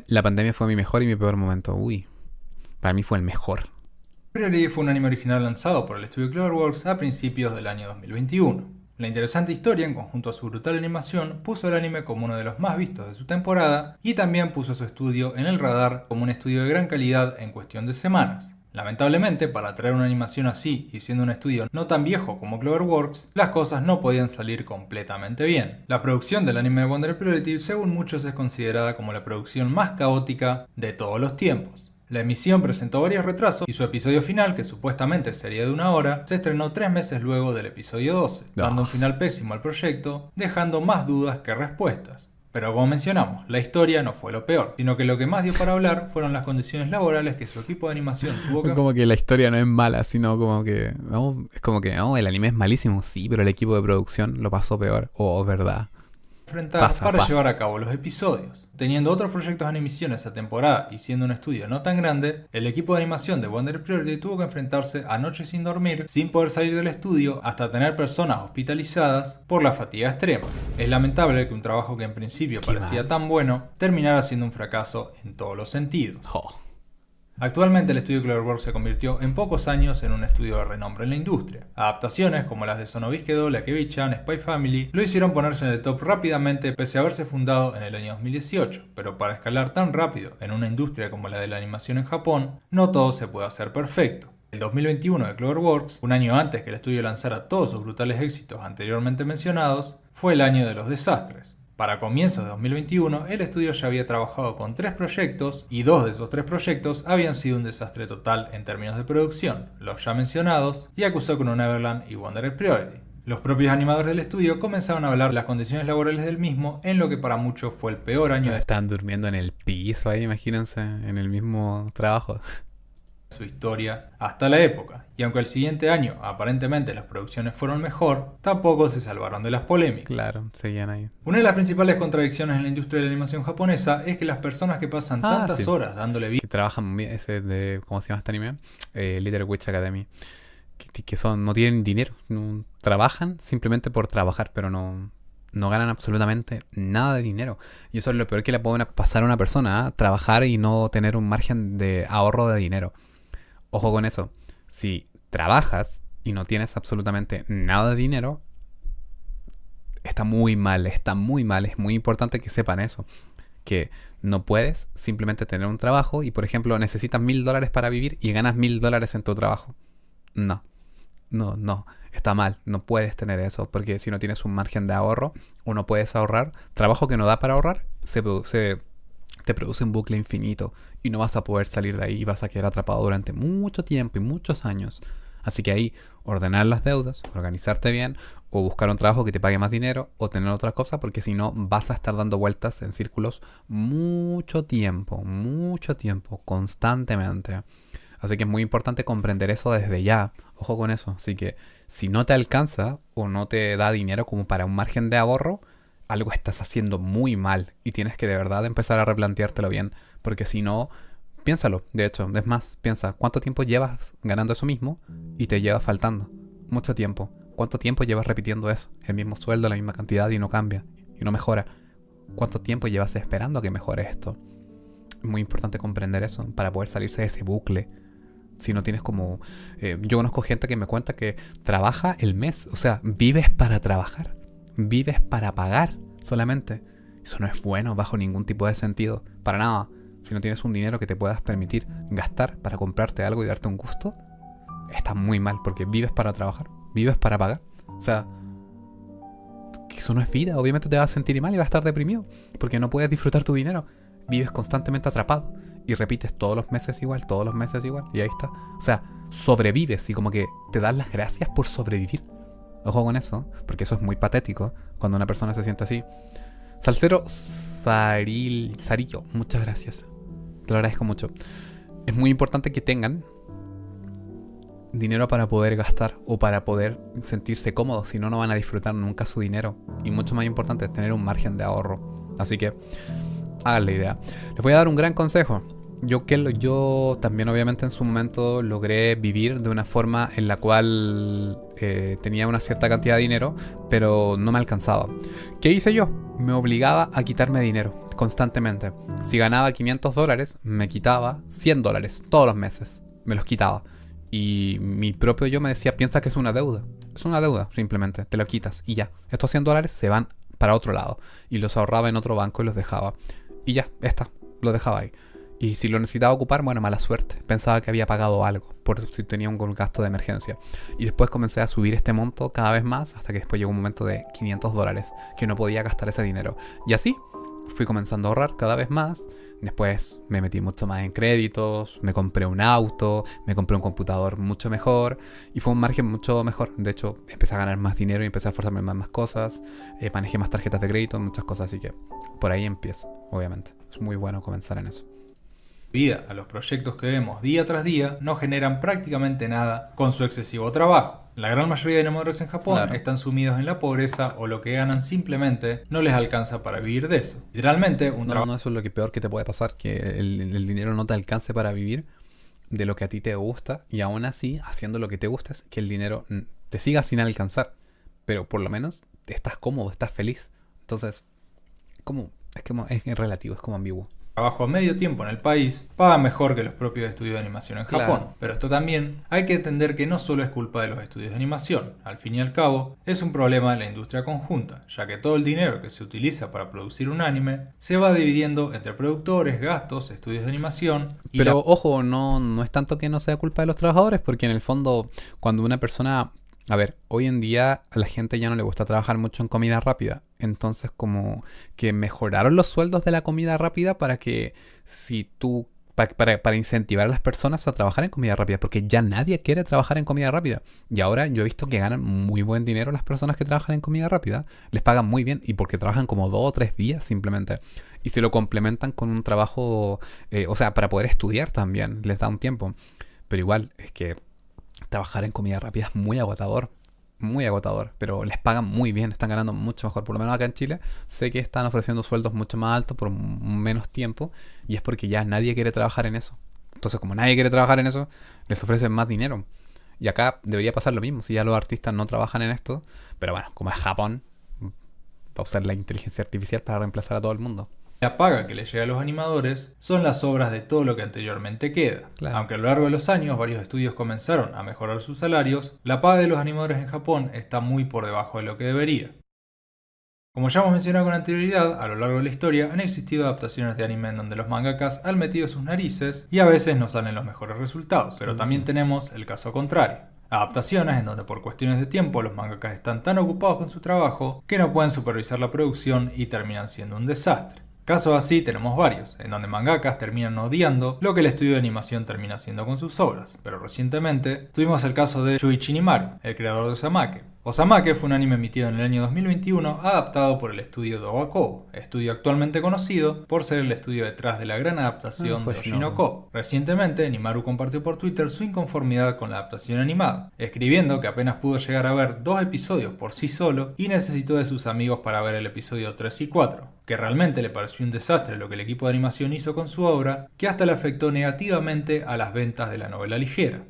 La pandemia fue mi mejor y mi peor momento. Uy, para mí fue el mejor. Priority fue un anime original lanzado por el estudio Cloverworks a principios del año 2021. La interesante historia, en conjunto a su brutal animación, puso al anime como uno de los más vistos de su temporada y también puso a su estudio en el radar como un estudio de gran calidad en cuestión de semanas. Lamentablemente, para traer una animación así y siendo un estudio no tan viejo como Cloverworks, las cosas no podían salir completamente bien. La producción del anime de Wonder Priority, según muchos, es considerada como la producción más caótica de todos los tiempos. La emisión presentó varios retrasos y su episodio final, que supuestamente sería de 1 hora, se estrenó 3 meses luego del episodio 12, dando un final pésimo al proyecto, dejando más dudas que respuestas. Pero como mencionamos, la historia no fue lo peor, sino que lo que más dio para hablar fueron las condiciones laborales que su equipo de animación tuvo que Como que la historia no es mala, sino como que... No, es como que, no, el anime es malísimo, sí, pero el equipo de producción lo pasó peor. Oh, verdad. enfrentar para llevar a cabo los episodios. Teniendo otros proyectos de animación esa temporada y siendo un estudio no tan grande, el equipo de animación de Wonder Priority tuvo que enfrentarse a noches sin dormir, sin poder salir del estudio, hasta tener personas hospitalizadas por la fatiga extrema. Es lamentable que un trabajo que en principio parecía tan bueno, terminara siendo un fracaso en todos los sentidos. Actualmente el estudio Cloverworks se convirtió en pocos años en un estudio de renombre en la industria. Adaptaciones como las de Sonobisquedo, Lakebi-chan, Spy Family lo hicieron ponerse en el top rápidamente pese a haberse fundado en el año 2018, pero para escalar tan rápido en una industria como la de la animación en Japón, no todo se puede hacer perfecto. El 2021 de Cloverworks, un año antes que el estudio lanzara todos sus brutales éxitos anteriormente mencionados, fue el año de los desastres. Para comienzos de 2021, el estudio ya había trabajado con 3 proyectos y 2 de esos 3 proyectos habían sido un desastre total en términos de producción, los ya mencionados, Yakusoku no Neverland y Wonder Priority. Los propios animadores del estudio comenzaron a hablar de las condiciones laborales del mismo en lo que para muchos fue el peor año de Están durmiendo en el piso ahí, imagínense, en el mismo trabajo. Su historia hasta la época, y aunque el siguiente año aparentemente las producciones fueron mejor, tampoco se salvaron de las polémicas. Claro, seguían ahí. Una de las principales contradicciones en la industria de la animación japonesa es que las personas que pasan tantas horas dándole vida... Que trabajan ese de... ¿Cómo se llama este anime? Little Witch Academy. Que no tienen dinero. No, trabajan simplemente por trabajar, pero no ganan absolutamente nada de dinero. Y eso es lo peor que le puede pasar a una persona, ¿eh? Trabajar y no tener un margen de ahorro de dinero. Ojo con eso. Si trabajas y no tienes absolutamente nada de dinero, está muy mal, está muy mal. Es muy importante que sepan eso. Que no puedes simplemente tener un trabajo y, por ejemplo, necesitas $1000 para vivir y ganas $1000 en tu trabajo. No. Está mal. No puedes tener eso porque si no tienes un margen de ahorro o no puedes ahorrar, trabajo que no da para ahorrar, te produce un bucle infinito y no vas a poder salir de ahí y vas a quedar atrapado durante mucho tiempo y muchos años. Así que ahí, ordenar las deudas, organizarte bien, o buscar un trabajo que te pague más dinero, o tener otra cosa, porque si no vas a estar dando vueltas en círculos mucho tiempo, constantemente. Así que es muy importante comprender eso desde ya. Ojo con eso. Así que si no te alcanza o no te da dinero como para un margen de ahorro, algo estás haciendo muy mal y tienes que de verdad empezar a replanteártelo bien, porque si no, piénsalo, de hecho, es más, piensa, ¿cuánto tiempo llevas ganando eso mismo y te lleva faltando? Mucho tiempo. ¿Cuánto tiempo llevas repitiendo eso? El mismo sueldo, la misma cantidad y no cambia, y no mejora. ¿Cuánto tiempo llevas esperando que mejore esto? Es muy importante comprender eso para poder salirse de ese bucle. Si no tienes como... yo conozco gente que me cuenta que trabaja el mes, o sea, vives para trabajar. Vives para pagar solamente. Eso no es bueno bajo ningún tipo de sentido. Para nada. Si no tienes un dinero que te puedas permitir gastar para comprarte algo y darte un gusto, estás muy mal porque vives para trabajar. Vives para pagar. O sea, eso no es vida. Obviamente te vas a sentir mal y vas a estar deprimido porque no puedes disfrutar tu dinero. Vives constantemente atrapado y repites todos los meses igual. Y ahí está. O sea, sobrevives y como que te das las gracias por sobrevivir. Ojo con eso, porque eso es muy patético cuando una persona se siente así. Salcero Sarillo, muchas gracias. Te lo agradezco mucho. Es muy importante que tengan dinero para poder gastar o para poder sentirse cómodos, si no, no van a disfrutar nunca su dinero. Y mucho más importante es tener un margen de ahorro. Así que hagan la idea. Les voy a dar un gran consejo. Yo también obviamente en su momento logré vivir de una forma en la cual tenía una cierta cantidad de dinero, pero no me alcanzaba. ¿Qué hice yo? Me obligaba a quitarme dinero constantemente. Si ganaba $500, me quitaba $100 todos los meses. Me los quitaba. Y mi propio yo me decía, piensa que es una deuda. Es una deuda, simplemente. Te lo quitas y ya. Estos $100 se van para otro lado. Y los ahorraba en otro banco y los dejaba. Y ya, los dejaba ahí. Y si lo necesitaba ocupar, bueno, mala suerte. Pensaba que había pagado algo, por si tenía un gasto de emergencia. Y después comencé a subir este monto cada vez más, hasta que después llegó un momento de $500, que no podía gastar ese dinero. Y así, fui comenzando a ahorrar cada vez más, Después me metí mucho más en créditos, me compré un auto, me compré un computador mucho mejor y fue un margen mucho mejor. De hecho, empecé a ganar más dinero y empecé a esforzarme en más cosas, manejé más tarjetas de crédito, muchas cosas, así que por ahí empiezo, obviamente. Es muy bueno comenzar en eso. Vida a los proyectos que vemos día tras día no generan prácticamente nada con su excesivo trabajo. La gran mayoría de animadores en Japón están sumidos en la pobreza o lo que ganan simplemente no les alcanza para vivir de eso. Literalmente, No, eso es lo que peor que te puede pasar, que el dinero no te alcance para vivir de lo que a ti te gusta y aún así, haciendo lo que te gusta, es que el dinero te siga sin alcanzar. Pero por lo menos estás cómodo, estás feliz. Entonces, es relativo, es como ambiguo. trabajo a medio tiempo en el país paga mejor que los propios estudios de animación en Japón. Claro. Pero esto también hay que entender que no solo es culpa de los estudios de animación. Al fin y al cabo, es un problema de la industria conjunta, ya que todo el dinero que se utiliza para producir un anime se va dividiendo entre productores, gastos, estudios de animación y Pero ojo, no es tanto que no sea culpa de los trabajadores, porque en el fondo, cuando una persona... A ver, hoy en día a la gente ya no le gusta trabajar mucho en comida rápida. Entonces como que mejoraron los sueldos de la comida rápida para que si tú... Para incentivar a las personas a trabajar en comida rápida, porque ya nadie quiere trabajar en comida rápida. Y ahora yo he visto que ganan muy buen dinero las personas que trabajan en comida rápida. Les pagan muy bien y porque trabajan como 2 o 3 días simplemente. Y se lo complementan con un trabajo, o sea, para poder estudiar también, les da un tiempo. Pero igual, es que trabajar en comida rápida es muy agotador, pero les pagan muy bien, están ganando mucho mejor. Por lo menos acá en Chile sé que están ofreciendo sueldos mucho más altos por menos tiempo y es porque ya nadie quiere trabajar en eso. Entonces, como nadie quiere trabajar en eso, les ofrecen más dinero. Y acá debería pasar lo mismo, si ya los artistas no trabajan en esto, pero bueno, como es Japón, va a usar la inteligencia artificial para reemplazar a todo el mundo. la paga que le llega a los animadores son las obras de todo lo que anteriormente queda. Claro. Aunque a lo largo de los años varios estudios comenzaron a mejorar sus salarios, la paga de los animadores en Japón está muy por debajo de lo que debería. Como ya hemos mencionado con anterioridad, a lo largo de la historia han existido adaptaciones de anime en donde los mangakas han metido sus narices y a veces no salen los mejores resultados, pero también tenemos el caso contrario. Adaptaciones en donde por cuestiones de tiempo los mangakas están tan ocupados con su trabajo que no pueden supervisar la producción y terminan siendo un desastre. Casos así tenemos varios, en donde mangakas terminan odiando lo que el estudio de animación termina haciendo con sus obras, pero recientemente tuvimos el caso de Shuichi Nimaru, el creador de Osamake. Osamake fue un anime emitido en el año 2021 adaptado por el estudio Dowa Kobo, estudio actualmente conocido por ser el estudio detrás de la gran adaptación de Oshinoko. Recientemente, Nimaru compartió por Twitter su inconformidad con la adaptación animada, escribiendo que apenas pudo llegar a ver 2 episodios por sí solo y necesitó de sus amigos para ver el episodio 3 y 4, que realmente le pareció un desastre lo que el equipo de animación hizo con su obra, que hasta le afectó negativamente a las ventas de la novela ligera.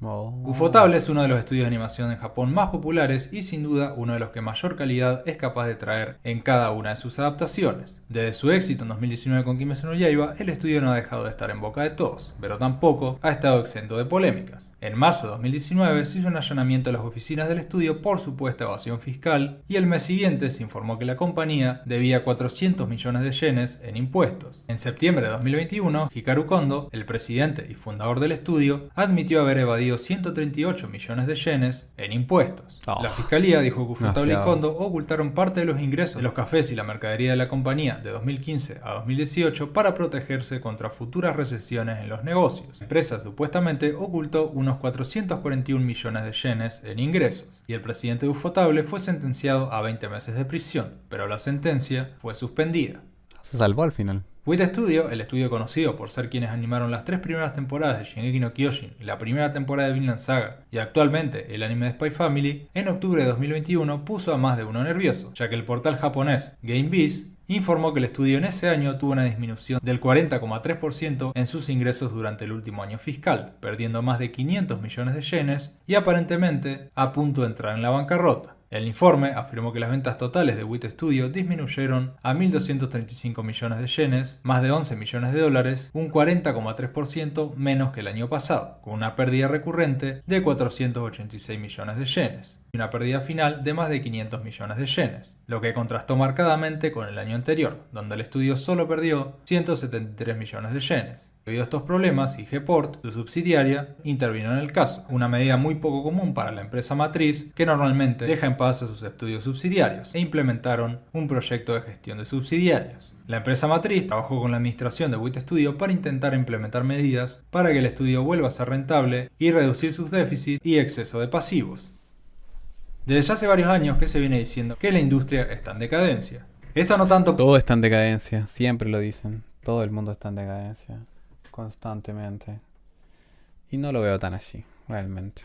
Ufotable es uno de los estudios de animación en Japón más populares y sin duda uno de los que mayor calidad es capaz de traer en cada una de sus adaptaciones. Desde su éxito en 2019 con Kimetsu no Yaiba, el estudio no ha dejado de estar en boca de todos, pero tampoco ha estado exento de polémicas. En marzo de 2019 se hizo un allanamiento a las oficinas del estudio por supuesta evasión fiscal y el mes siguiente se informó que la compañía debía 400 millones de yenes en impuestos. En septiembre de 2021, Hikaru Kondo, el presidente y fundador del estudio, admitió haber evadido 138 millones de yenes en impuestos. La fiscalía dijo que Ufotable y Kondo ocultaron parte de los ingresos de los cafés y la mercadería de la compañía de 2015 a 2018 para protegerse contra futuras recesiones en los negocios. La empresa supuestamente ocultó unos 441 millones de yenes en ingresos y el presidente de Ufotable fue sentenciado a 20 meses de prisión, pero la sentencia fue suspendida. Se salvó al final. WIT Studio, el estudio conocido por ser quienes animaron las 3 primeras temporadas de Shingeki no Kyojin y la primera temporada de Vinland Saga y actualmente el anime de Spy Family, en octubre de 2021 puso a más de uno nervioso, ya que el portal japonés GameBiz informó que el estudio en ese año tuvo una disminución del 40,3% en sus ingresos durante el último año fiscal, perdiendo más de 500 millones de yenes y aparentemente a punto de entrar en la bancarrota. El informe afirmó que las ventas totales de WIT Studio disminuyeron a 1.235 millones de yenes, más de 11 millones de dólares, un 40,3% menos que el año pasado, con una pérdida recurrente de 486 millones de yenes y una pérdida final de más de 500 millones de yenes, lo que contrastó marcadamente con el año anterior, donde el estudio solo perdió 173 millones de yenes. Debido a estos problemas, IG-Port, su subsidiaria, intervino en el caso, una medida muy poco común para la empresa matriz que normalmente deja en paz a sus estudios subsidiarios, e implementaron un proyecto de gestión de subsidiarios. La empresa matriz trabajó con la administración de Wit Studio para intentar implementar medidas para que el estudio vuelva a ser rentable y reducir sus déficits y exceso de pasivos. Desde ya hace varios años que se viene diciendo que la industria está en decadencia. Esto no tanto... Todo está en decadencia, siempre lo dicen. Todo el mundo está en decadencia, constantemente. Y no lo veo tan así, realmente.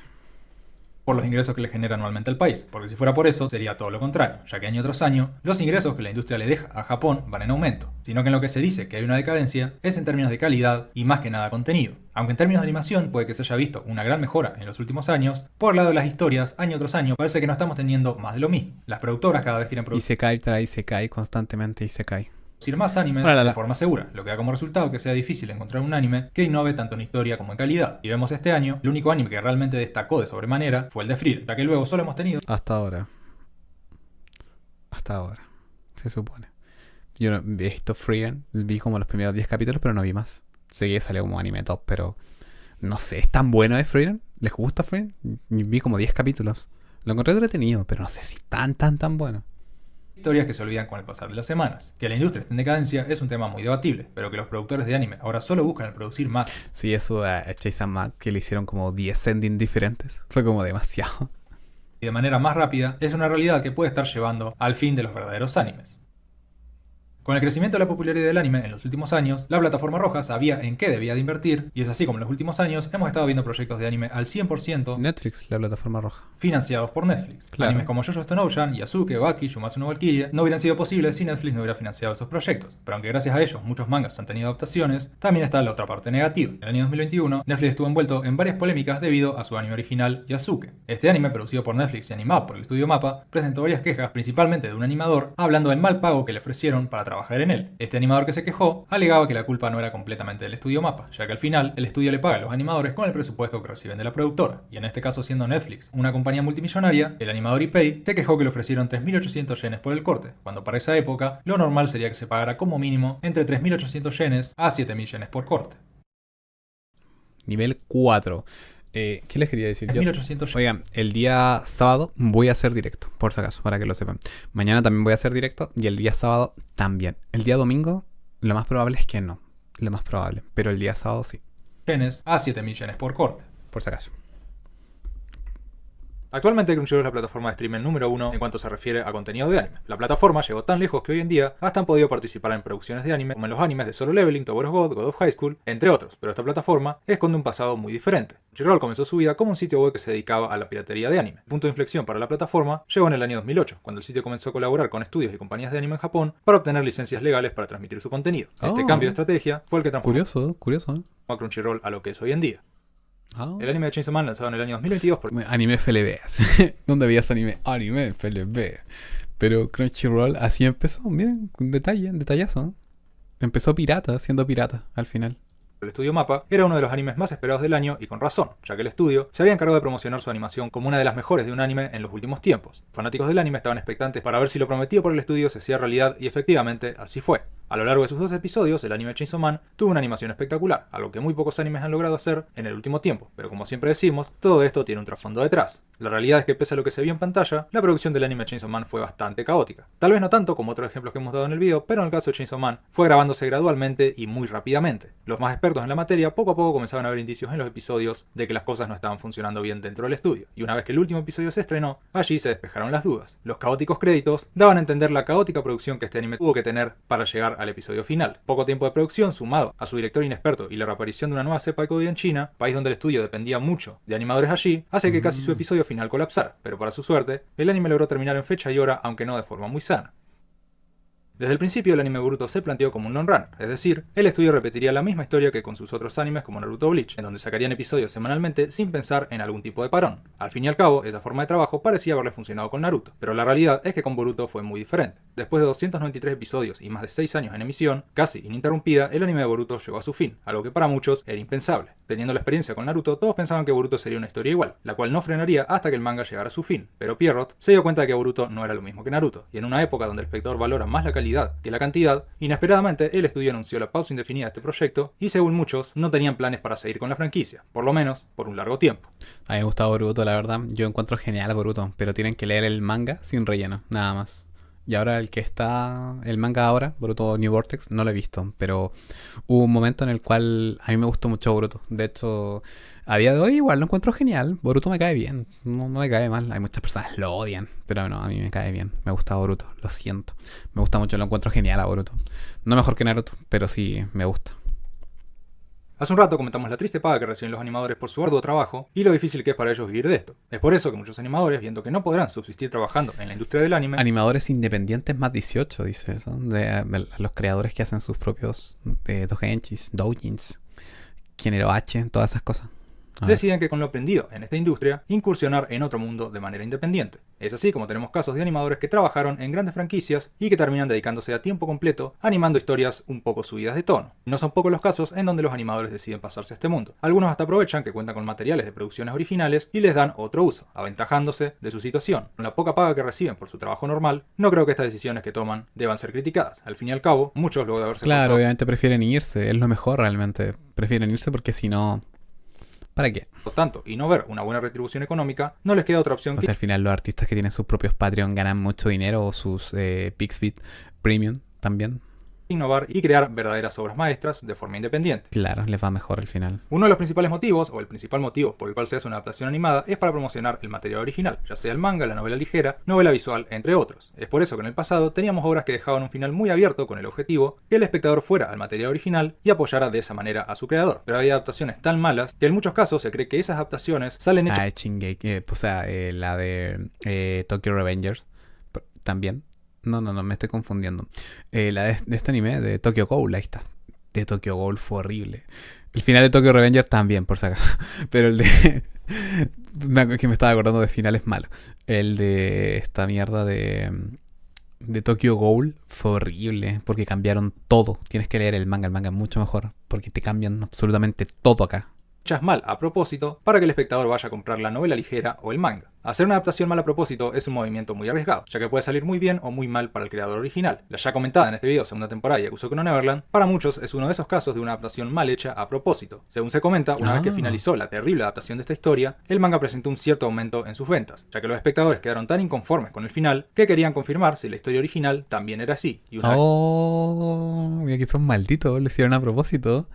por los ingresos que le genera anualmente al país, porque si fuera por eso sería todo lo contrario, ya que año tras año los ingresos que la industria le deja a Japón van en aumento, sino que en lo que se dice que hay una decadencia es en términos de calidad y más que nada contenido. Aunque en términos de animación puede que se haya visto una gran mejora en los últimos años, por el lado de las historias, año tras año parece que no estamos teniendo más de lo mismo. Las productoras cada vez quieren producir Isekai trae Isekai constantemente Isekai. más animes La. de forma segura, lo que da como resultado que sea difícil encontrar un anime que innove tanto en historia como en calidad. Y vemos este año, el único anime que realmente destacó de sobremanera fue el de Frieren, ya que luego solo hemos tenido Hasta ahora, se supone. Yo no he visto Frieren, vi como los primeros 10 capítulos, pero no vi más. Sé que salió como anime top, pero no sé, ¿es tan bueno de Frieren? ¿Les gusta Frieren? Vi como 10 capítulos. Lo encontré entretenido, pero no sé si tan bueno. historias que se olvidan con el pasar de las semanas. Que la industria esté en decadencia es un tema muy debatible, pero que los productores de anime ahora solo buscan el producir más. Sí, eso a Chase Matt, que le hicieron como 10 endings diferentes, fue como demasiado. Y de manera más rápida, es una realidad que puede estar llevando al fin de los verdaderos animes. Con el crecimiento de la popularidad del anime en los últimos años, la plataforma roja sabía en qué debía de invertir, y es así como en los últimos años hemos estado viendo proyectos de anime al 100% Netflix, la plataforma roja. financiados por Netflix. Claro. Animes como JoJo's Stone Ocean, Yasuke, Baki, Shumatsu no Valkyria no hubieran sido posibles si Netflix no hubiera financiado esos proyectos. Pero aunque gracias a ellos muchos mangas han tenido adaptaciones, también está la otra parte negativa. En el año 2021, Netflix estuvo envuelto en varias polémicas debido a su anime original, Yasuke. Este anime, producido por Netflix y animado por el estudio MAPPA, presentó varias quejas, principalmente de un animador, hablando del mal pago que le ofrecieron para trabajar en él. Este animador que se quejó alegaba que la culpa no era completamente del estudio MAPPA, ya que al final el estudio le paga a los animadores con el presupuesto que reciben de la productora, y en este caso siendo Netflix una compañía multimillonaria, el animador Ipei se quejó que le ofrecieron 3.800 yenes por el corte, cuando para esa época lo normal sería que se pagara como mínimo entre 3.800 yenes a 7.000 yenes por corte. Nivel 4. ¿Qué les quería decir yo? 3.800 yenes. Oigan, el día sábado voy a hacer directo, por si acaso, para que lo sepan. Mañana también voy a hacer directo y el día sábado también. El día domingo, lo más probable es que no. Lo más probable. Pero el día sábado sí. Yenes a 7.000 yenes por corte. Por si acaso. Actualmente Crunchyroll es la plataforma de streaming número 1 en cuanto se refiere a contenido de anime. La plataforma llegó tan lejos que hoy en día hasta han podido participar en producciones de anime como en los animes de Solo Leveling, Tower of God, God of High School, entre otros, pero esta plataforma esconde un pasado muy diferente. Crunchyroll comenzó su vida como un sitio web que se dedicaba a la piratería de anime. El punto de inflexión para la plataforma llegó en el año 2008, cuando el sitio comenzó a colaborar con estudios y compañías de anime en Japón para obtener licencias legales para transmitir su contenido. Este cambio de estrategia fue el que transformó Curioso. a Crunchyroll a lo que es hoy en día. Ah. El anime de Chainsaw Man, lanzado en el año 2022 por Anime FLB. ¿Dónde veías anime? Anime FLB. Pero Crunchyroll así empezó. Miren, un detallazo. ¿No? Empezó pirata, siendo pirata al final. el estudio MAPPA, era uno de los animes más esperados del año y con razón, ya que el estudio se había encargado de promocionar su animación como una de las mejores de un anime en los últimos tiempos. Fanáticos del anime estaban expectantes para ver si lo prometido por el estudio se hacía realidad y efectivamente así fue. A lo largo de sus 2 episodios, el anime Chainsaw Man tuvo una animación espectacular, algo que muy pocos animes han logrado hacer en el último tiempo, pero como siempre decimos, todo esto tiene un trasfondo detrás. La realidad es que pese a lo que se vio en pantalla, la producción del anime Chainsaw Man fue bastante caótica. Tal vez no tanto como otros ejemplos que hemos dado en el video, pero en el caso de Chainsaw Man fue grabándose gradualmente y muy rápidamente. Los más expertos en la materia poco a poco comenzaban a ver indicios en los episodios de que las cosas no estaban funcionando bien dentro del estudio, y una vez que el último episodio se estrenó, allí se despejaron las dudas. Los caóticos créditos daban a entender la caótica producción que este anime tuvo que tener para llegar al episodio final. Poco tiempo de producción, sumado a su director inexperto y la reaparición de una nueva cepa de COVID en China, país donde el estudio dependía mucho de animadores allí, hace que casi su episodio final colapsara, pero para su suerte, el anime logró terminar en fecha y hora, aunque no de forma muy sana. Desde el principio el anime Boruto se planteó como un long run, es decir, el estudio repetiría la misma historia que con sus otros animes como Naruto o Bleach, en donde sacarían episodios semanalmente sin pensar en algún tipo de parón. Al fin y al cabo, esa forma de trabajo parecía haberle funcionado con Naruto, pero la realidad es que con Boruto fue muy diferente. Después de 293 episodios y más de 6 años en emisión, casi ininterrumpida, el anime de Boruto llegó a su fin, algo que para muchos era impensable. Teniendo la experiencia con Naruto, todos pensaban que Boruto sería una historia igual, la cual no frenaría hasta que el manga llegara a su fin, pero Pierrot se dio cuenta de que Boruto no era lo mismo que Naruto, y en una época donde el espectador valora más la calidad que la cantidad, inesperadamente el estudio anunció la pausa indefinida de este proyecto y según muchos no tenían planes para seguir con la franquicia, por lo menos por un largo tiempo. A mí me gustaba Boruto, la verdad. Yo encuentro genial a Boruto, pero tienen que leer el manga sin relleno, nada más. Y ahora el que está, el manga ahora, Boruto New Vortex, no lo he visto, pero hubo un momento en el cual a mí me gustó mucho Boruto. De hecho, a día de hoy igual lo encuentro genial. Boruto me cae bien, no me cae mal. Hay muchas personas lo odian, pero no, a mí me cae bien. Me gusta Boruto, lo siento. Me gusta mucho, lo encuentro genial a Boruto. No mejor que Naruto, pero sí me gusta. Hace un rato comentamos la triste paga que reciben los animadores por su arduo trabajo y lo difícil que es para ellos vivir de esto. Es por eso que muchos animadores, viendo que no podrán subsistir trabajando en la industria del anime... Animadores independientes más 18, dice eso. De los creadores que hacen sus propios doujinshis, Género H, todas esas cosas. Deciden que con lo aprendido en esta industria, incursionar en otro mundo de manera independiente. Es así como tenemos casos de animadores que trabajaron en grandes franquicias y que terminan dedicándose a tiempo completo animando historias un poco subidas de tono. No son pocos los casos en donde los animadores deciden pasarse a este mundo. Algunos hasta aprovechan que cuentan con materiales de producciones originales y les dan otro uso, aventajándose de su situación. Con la poca paga que reciben por su trabajo normal, no creo que estas decisiones que toman deban ser criticadas. Al fin y al cabo, muchos luego de haberse Claro, obviamente prefieren irse, es lo mejor realmente. Prefieren irse porque si no... ¿Para qué? Por tanto, y no ver una buena retribución económica, no les queda otra opción O sea, al final los artistas que tienen sus propios Patreon ganan mucho dinero o sus Pixbit Premium también. Innovar y crear verdaderas obras maestras de forma independiente. Claro, les va mejor al final. Uno de los principales motivos, o el principal motivo por el cual se hace una adaptación animada, es para promocionar el material original, ya sea el manga, la novela ligera, novela visual, entre otros. Es por eso que en el pasado teníamos obras que dejaban un final muy abierto con el objetivo que el espectador fuera al material original y apoyara de esa manera a su creador. Pero hay adaptaciones tan malas que en muchos casos se cree que esas adaptaciones salen hechas... Shingeki, o sea, la de Tokyo Revengers también. No, me estoy confundiendo. La de este anime, de Tokyo Ghoul, ahí está. De Tokyo Ghoul fue horrible. El final de Tokyo Revenger también, por si acaso. Pero el de... que me estaba acordando de finales malos. El de esta mierda de Tokyo Ghoul fue horrible. Porque cambiaron todo. Tienes que leer el manga es mucho mejor. Porque te cambian absolutamente todo acá. Hechas mal a propósito para que el espectador vaya a comprar la novela ligera o el manga. Hacer una adaptación mal a propósito es un movimiento muy arriesgado, ya que puede salir muy bien o muy mal para el creador original. La ya comentada en este video segunda temporada de Yakusoku no Neverland, para muchos es uno de esos casos de una adaptación mal hecha a propósito. Según se comenta, una vez que finalizó la terrible adaptación de esta historia, el manga presentó un cierto aumento en sus ventas, ya que los espectadores quedaron tan inconformes con el final que querían confirmar si la historia original también era así. Y mira que son malditos, lo hicieron a propósito.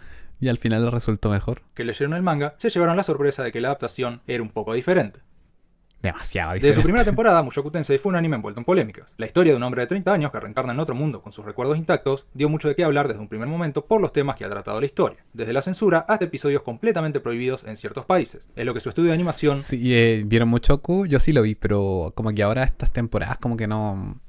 Y al final le resultó mejor. Que leyeron el manga, se llevaron la sorpresa de que la adaptación era un poco diferente. Demasiado diferente. Desde su primera temporada, Mushoku Tensei fue un anime envuelto en polémicas. La historia de un hombre de 30 años que reencarna en otro mundo con sus recuerdos intactos dio mucho de qué hablar desde un primer momento por los temas que ha tratado la historia. Desde la censura hasta episodios completamente prohibidos en ciertos países. Es lo que su estudio de animación... Sí, ¿vieron Mushoku? Yo sí lo vi, pero como que ahora estas temporadas como que no...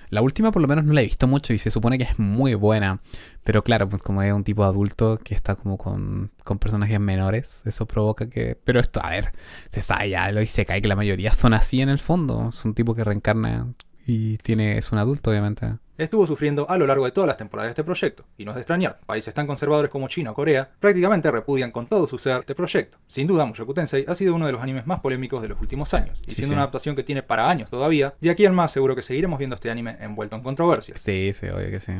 La última por lo menos no la he visto mucho y se supone que es muy buena. Pero claro, pues como es un tipo adulto que está como con personajes menores, eso provoca que... Pero esto, a ver, se sabe ya, lo Isekai, que la mayoría son así en el fondo. Es un tipo que reencarna y es un adulto, obviamente. Estuvo sufriendo a lo largo de todas las temporadas de este proyecto, y no es de extrañar, países tan conservadores como China o Corea prácticamente repudian con todo su ser este proyecto. Sin duda, Mushoku Tensei ha sido uno de los animes más polémicos de los últimos años, y siendo una adaptación que tiene para años todavía, de aquí en más seguro que seguiremos viendo este anime envuelto en controversias. Sí, obvio que sí.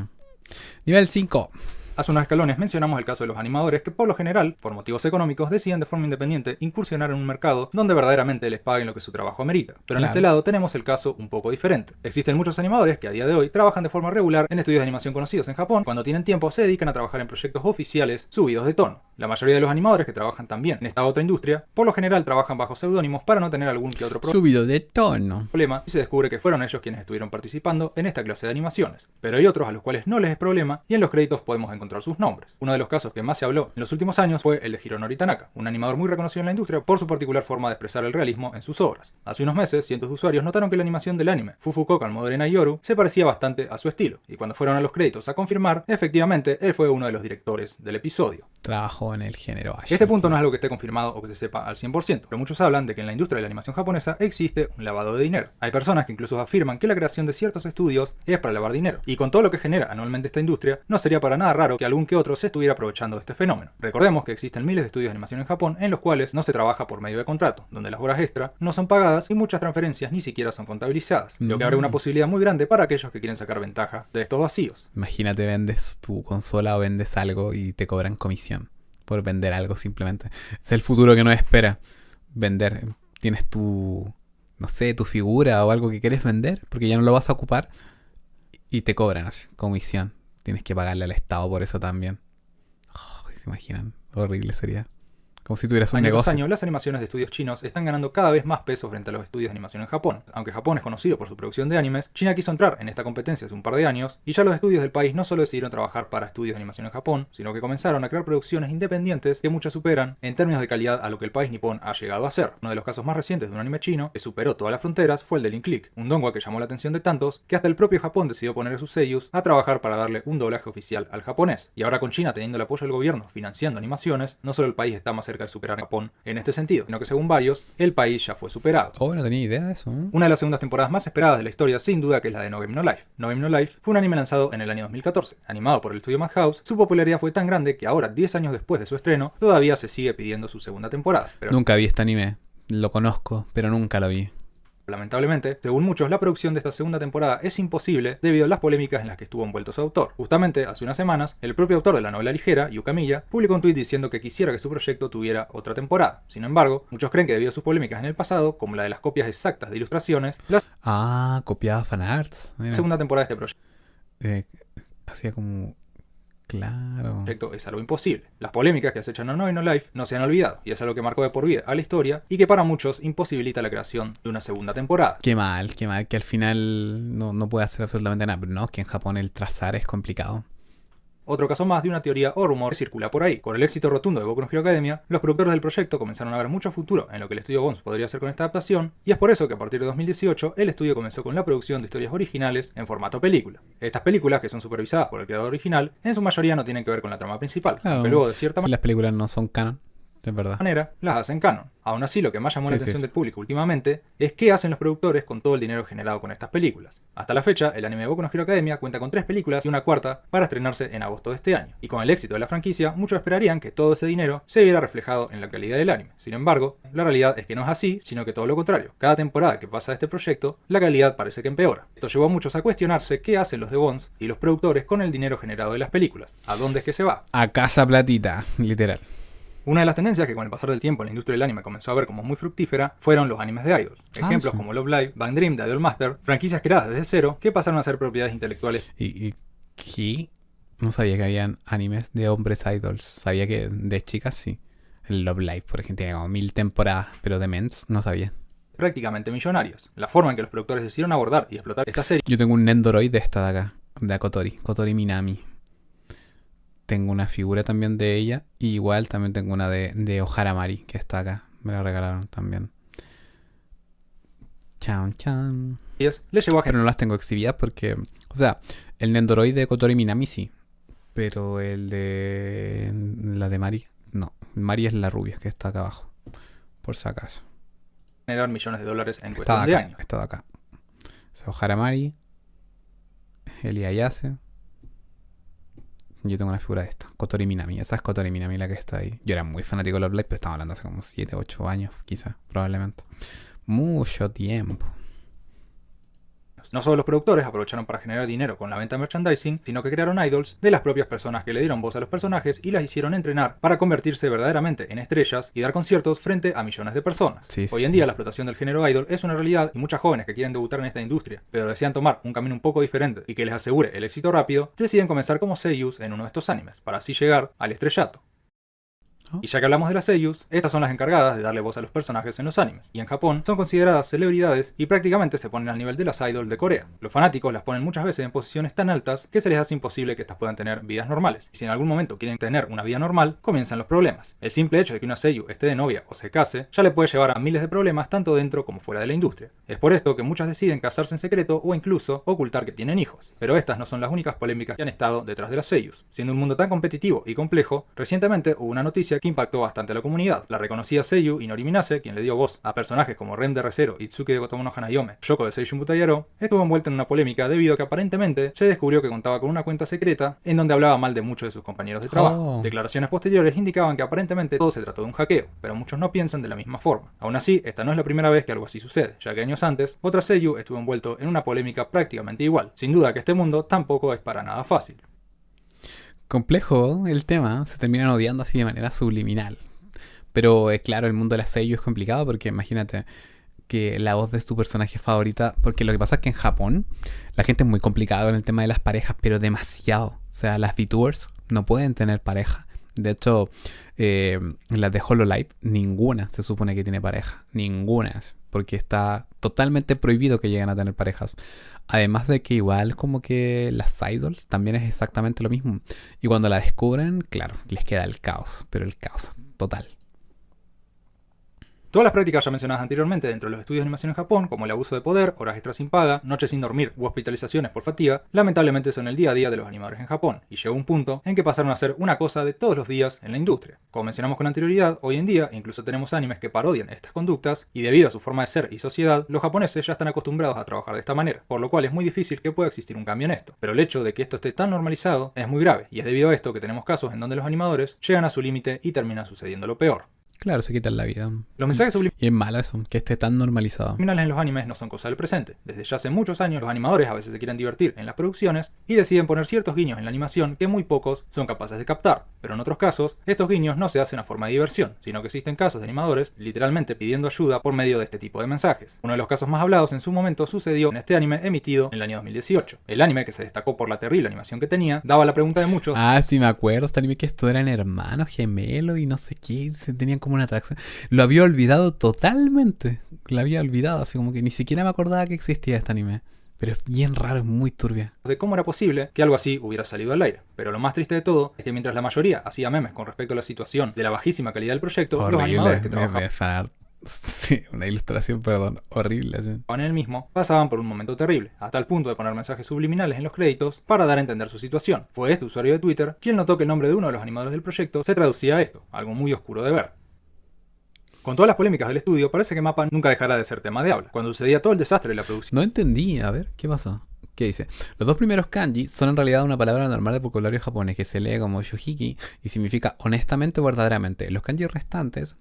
Nivel 5. Hace unos escalones mencionamos el caso de los animadores que por lo general, por motivos económicos, deciden de forma independiente incursionar en un mercado donde verdaderamente les paguen lo que su trabajo amerita. Pero en este lado tenemos el caso un poco diferente. Existen muchos animadores que a día de hoy trabajan de forma regular en estudios de animación conocidos en Japón. Cuando tienen tiempo se dedican a trabajar en proyectos oficiales subidos de tono. La mayoría de los animadores que trabajan también en esta otra industria, por lo general trabajan bajo seudónimos para no tener algún que otro subido de tono problema y se descubre que fueron ellos quienes estuvieron participando en esta clase de animaciones. Pero hay otros a los cuales no les es problema y en los créditos podemos encontrar sus nombres. Uno de los casos que más se habló en los últimos años fue el de Hironori Tanaka, un animador muy reconocido en la industria por su particular forma de expresar el realismo en sus obras. Hace unos meses, cientos de usuarios notaron que la animación del anime Fufukoka Modorena Yoru se parecía bastante a su estilo, y cuando fueron a los créditos a confirmar, efectivamente, él fue uno de los directores del episodio. Trabajó en el género H. Este punto no es algo que esté confirmado o que se sepa al 100%, pero muchos hablan de que en la industria de la animación japonesa existe un lavado de dinero. Hay personas que incluso afirman que la creación de ciertos estudios es para lavar dinero, y con todo lo que genera anualmente esta industria, no sería para nada raro que algún que otro se estuviera aprovechando de este fenómeno. Recordemos que existen miles de estudios de animación en Japón en los cuales no se trabaja por medio de contrato, donde las horas extra no son pagadas y muchas transferencias ni siquiera son contabilizadas, lo que abre una posibilidad muy grande para aquellos que quieren sacar ventaja de estos vacíos. Imagínate, vendes tu consola o vendes algo y te cobran comisión por vender algo simplemente. Es el futuro que nos espera. Vender. Tienes tu, no sé, tu figura o algo que quieres vender porque ya no lo vas a ocupar Y te cobran así, comisión. Tienes que pagarle al Estado por eso también. Oh, ¿se imaginan? Horrible sería. Como si tuvieras un Año tras negocio. año, las animaciones de estudios chinos están ganando cada vez más peso frente a los estudios de animación en Japón. Aunque Japón es conocido por su producción de animes, China quiso entrar en esta competencia hace un par de años, y ya los estudios del país no solo decidieron trabajar para estudios de animación en Japón, sino que comenzaron a crear producciones independientes que muchas superan en términos de calidad a lo que el país nipón ha llegado a ser. Uno de los casos más recientes de un anime chino que superó todas las fronteras fue el de Link Click, un donghua que llamó la atención de tantos que hasta el propio Japón decidió poner a sus seiyus a trabajar para darle un doblaje oficial al japonés. Y ahora con China teniendo el apoyo del gobierno financiando animaciones, no solo el país está más cerca de superar a Japón en este sentido, sino que según varios, el país ya fue superado. Oh, no tenía idea de eso. Una de las segundas temporadas más esperadas de la historia, sin duda, que es la de No Game No Life. No Game No Life fue un anime lanzado en el año 2014. Animado por el estudio Madhouse, su popularidad fue tan grande que ahora, 10 años después de su estreno, todavía se sigue pidiendo su segunda temporada. Pero Nunca vi este anime. Lo conozco, pero nunca lo vi. lamentablemente, según muchos, la producción de esta segunda temporada es imposible debido a las polémicas en las que estuvo envuelto su autor. Justamente, hace unas semanas, el propio autor de la novela ligera, Yu Kamiya, publicó un tuit diciendo que quisiera que su proyecto tuviera otra temporada. Sin embargo, muchos creen que debido a sus polémicas en el pasado, como la de las copias exactas de ilustraciones, la Ah, copiaba fanarts. Mira. segunda temporada de este proyecto Hacía como... Claro. es algo imposible. Las polémicas que acechan a No No Life no se han olvidado, y es algo que marcó de por vida a la historia y que para muchos imposibilita la creación de una segunda temporada. Qué mal, que al final no puede hacer absolutamente nada. Pero no, que en Japón el trazar es complicado. Otro caso más de una teoría o rumor que circula por ahí. Con el éxito rotundo de Boku no Hero Academia, los productores del proyecto comenzaron a ver mucho futuro en lo que el estudio Bones podría hacer con esta adaptación, y es por eso que a partir de 2018 el estudio comenzó con la producción de historias originales en formato película. Estas películas, que son supervisadas por el creador original, en su mayoría no tienen que ver con la trama principal, Claro. aunque luego de cierta Si las películas no son canon, es verdad. manera las hacen canon. Aún así, lo que más llamó la Sí, atención sí. del público últimamente es qué hacen los productores con todo el dinero generado con estas películas. Hasta la fecha, el anime de Boku no Hero Academia cuenta con 3 películas y una cuarta para estrenarse en agosto de este año. Y con el éxito de la franquicia, muchos esperarían que todo ese dinero se viera reflejado en la calidad del anime. Sin embargo, la realidad es que no es así, sino que todo lo contrario. Cada temporada que pasa de este proyecto, la calidad parece que empeora. Esto llevó a muchos a cuestionarse qué hacen los de Bones y los productores con el dinero generado de las películas. ¿A dónde es que se va? A casa platita, literal. Una de las tendencias que con el pasar del tiempo la industria del anime comenzó a ver como muy fructífera fueron los animes de idols. Ejemplos sí. como Love Live, Bang Dream de Idolmaster, franquicias creadas desde cero que pasaron a ser propiedades intelectuales ¿Y qué? No sabía que habían animes de hombres idols. Sabía que de chicas sí. El Love Live, por ejemplo, tiene como 1000 temporadas, pero de mens no sabía. prácticamente millonarias. La forma en que los productores decidieron abordar y explotar esta serie Yo tengo un Nendoroid de esta de acá, de Kotori Minami. Tengo una figura también de ella. Y igual también tengo una de Ohara Mari, que está acá. Me la regalaron también. Chan, chan. le llevó a Pero no las tengo exhibidas porque... O sea, el Nendoroid de Kotori Minami sí. Pero el de... La de Mari, no. Mari es la rubia, que está acá abajo. Por si acaso. generar millones de dólares en Está cuestión de acá, años. está acá. Esa Ohara Mari. Elia Ayase. Yo tengo una figura de esta, Kotori Minami. Esa es Kotori Minami la que está ahí. Yo era muy fanático de Love Live, pero estamos hablando hace como 7, 8 años, quizás, probablemente. Mucho tiempo. No solo los productores aprovecharon para generar dinero con la venta de merchandising, sino que crearon idols de las propias personas que le dieron voz a los personajes y las hicieron entrenar para convertirse verdaderamente en estrellas y dar conciertos frente a millones de personas. Sí, sí, Hoy en sí. día la explotación del género idol es una realidad y muchas jóvenes que quieren debutar en esta industria, pero desean tomar un camino un poco diferente y que les asegure el éxito rápido, deciden comenzar como seiyus en uno de estos animes, para así llegar al estrellato. Y ya que hablamos de las seiyus, estas son las encargadas de darle voz a los personajes en los animes, y en Japón son consideradas celebridades y prácticamente se ponen al nivel de las idols de Corea. Los fanáticos las ponen muchas veces en posiciones tan altas que se les hace imposible que estas puedan tener vidas normales, y si en algún momento quieren tener una vida normal, comienzan los problemas. El simple hecho de que una seiyu esté de novia o se case ya le puede llevar a miles de problemas tanto dentro como fuera de la industria. Es por esto que muchas deciden casarse en secreto o incluso ocultar que tienen hijos. Pero estas no son las únicas polémicas que han estado detrás de las seiyus. Siendo un mundo tan competitivo y complejo, recientemente hubo una noticia que impactó bastante a la comunidad. La reconocida seiyu Inori Minase, quien le dio voz a personajes como Ren de Re:Zero, Itsuki de Gotomo no Hanayome, Shoko de Seishun Butayaro, estuvo envuelta en una polémica debido a que aparentemente se descubrió que contaba con una cuenta secreta en donde hablaba mal de muchos de sus compañeros de trabajo. Oh. Declaraciones posteriores indicaban que aparentemente todo se trató de un hackeo, pero muchos no piensan de la misma forma. Aún así, esta no es la primera vez que algo así sucede, ya que años antes, otra seiyu estuvo envuelto en una polémica prácticamente igual. Sin duda que este mundo tampoco es para nada fácil. Complejo el tema, se terminan odiando así de manera subliminal. Pero claro, el mundo de la seiyuu es complicado porque imagínate, que la voz de tu personaje favorita, porque lo que pasa es que en Japón la gente es muy complicada con el tema de las parejas, pero demasiado. O sea, las VTubers no pueden tener pareja. De hecho, las de Hololive, ninguna se supone que tiene pareja. Ninguna. Porque está totalmente prohibido que lleguen a tener parejas. Además de que igual como que las idols también es exactamente lo mismo. Y cuando la descubren, claro, les queda el caos. Pero el caos total. Todas las prácticas ya mencionadas anteriormente dentro de los estudios de animación en Japón, como el abuso de poder, horas extras sin paga, noches sin dormir u hospitalizaciones por fatiga, lamentablemente son el día a día de los animadores en Japón, y llegó un punto en que pasaron a ser una cosa de todos los días en la industria. Como mencionamos con anterioridad, hoy en día incluso tenemos animes que parodian estas conductas, y debido a su forma de ser y sociedad, los japoneses ya están acostumbrados a trabajar de esta manera, por lo cual es muy difícil que pueda existir un cambio en esto. Pero el hecho de que esto esté tan normalizado es muy grave, y es debido a esto que tenemos casos en donde los animadores llegan a su límite y termina sucediendo lo peor. Claro, se quitan la vida. Los mensajes Y es malo eso, que esté tan normalizado. subliminales en los animes no son cosa del presente. Desde ya hace muchos años los animadores a veces se quieren divertir en las producciones y deciden poner ciertos guiños en la animación que muy pocos son capaces de captar. Pero en otros casos, estos guiños no se hacen a forma de diversión, sino que existen casos de animadores literalmente pidiendo ayuda por medio de este tipo de mensajes. Uno de los casos más hablados en su momento sucedió en este anime emitido en el año 2018. El anime, que se destacó por la terrible animación que tenía, daba la pregunta de muchos. Ah, sí me acuerdo, este anime que estos eran hermanos, gemelos y no sé qué, se tenían como una atracción. Lo había olvidado totalmente. Lo había olvidado, así como que ni siquiera me acordaba que existía este anime. Pero es bien raro, es muy turbia. De cómo era posible que algo así hubiera salido al aire. Pero lo más triste de todo es que mientras la mayoría hacía memes con respecto a la situación de la bajísima calidad del proyecto, los animadores que trabajaban sí, una ilustración, perdón, horrible. Sí. En el mismo, pasaban por un momento terrible, hasta el punto de poner mensajes subliminales en los créditos para dar a entender su situación. Fue este usuario de Twitter quien notó que el nombre de uno de los animadores del proyecto se traducía a esto, algo muy oscuro de ver. Con todas las polémicas del estudio, parece que MAPPA nunca dejará de ser tema de habla. Cuando sucedía todo el desastre de la producción. No entendí, a ver, ¿qué pasó? ¿Qué dice? Los dos primeros kanji son en realidad una palabra normal del vocabulario japonés que se lee como yohiki y significa honestamente o verdaderamente. Los kanji restantes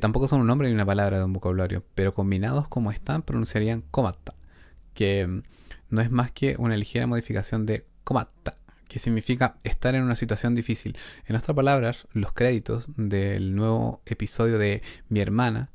tampoco son un nombre ni una palabra de un vocabulario, pero combinados como están pronunciarían komatta, que no es más que una ligera modificación de komatta, que significa estar en una situación difícil. En otras palabras, los créditos del nuevo episodio de Mi hermana,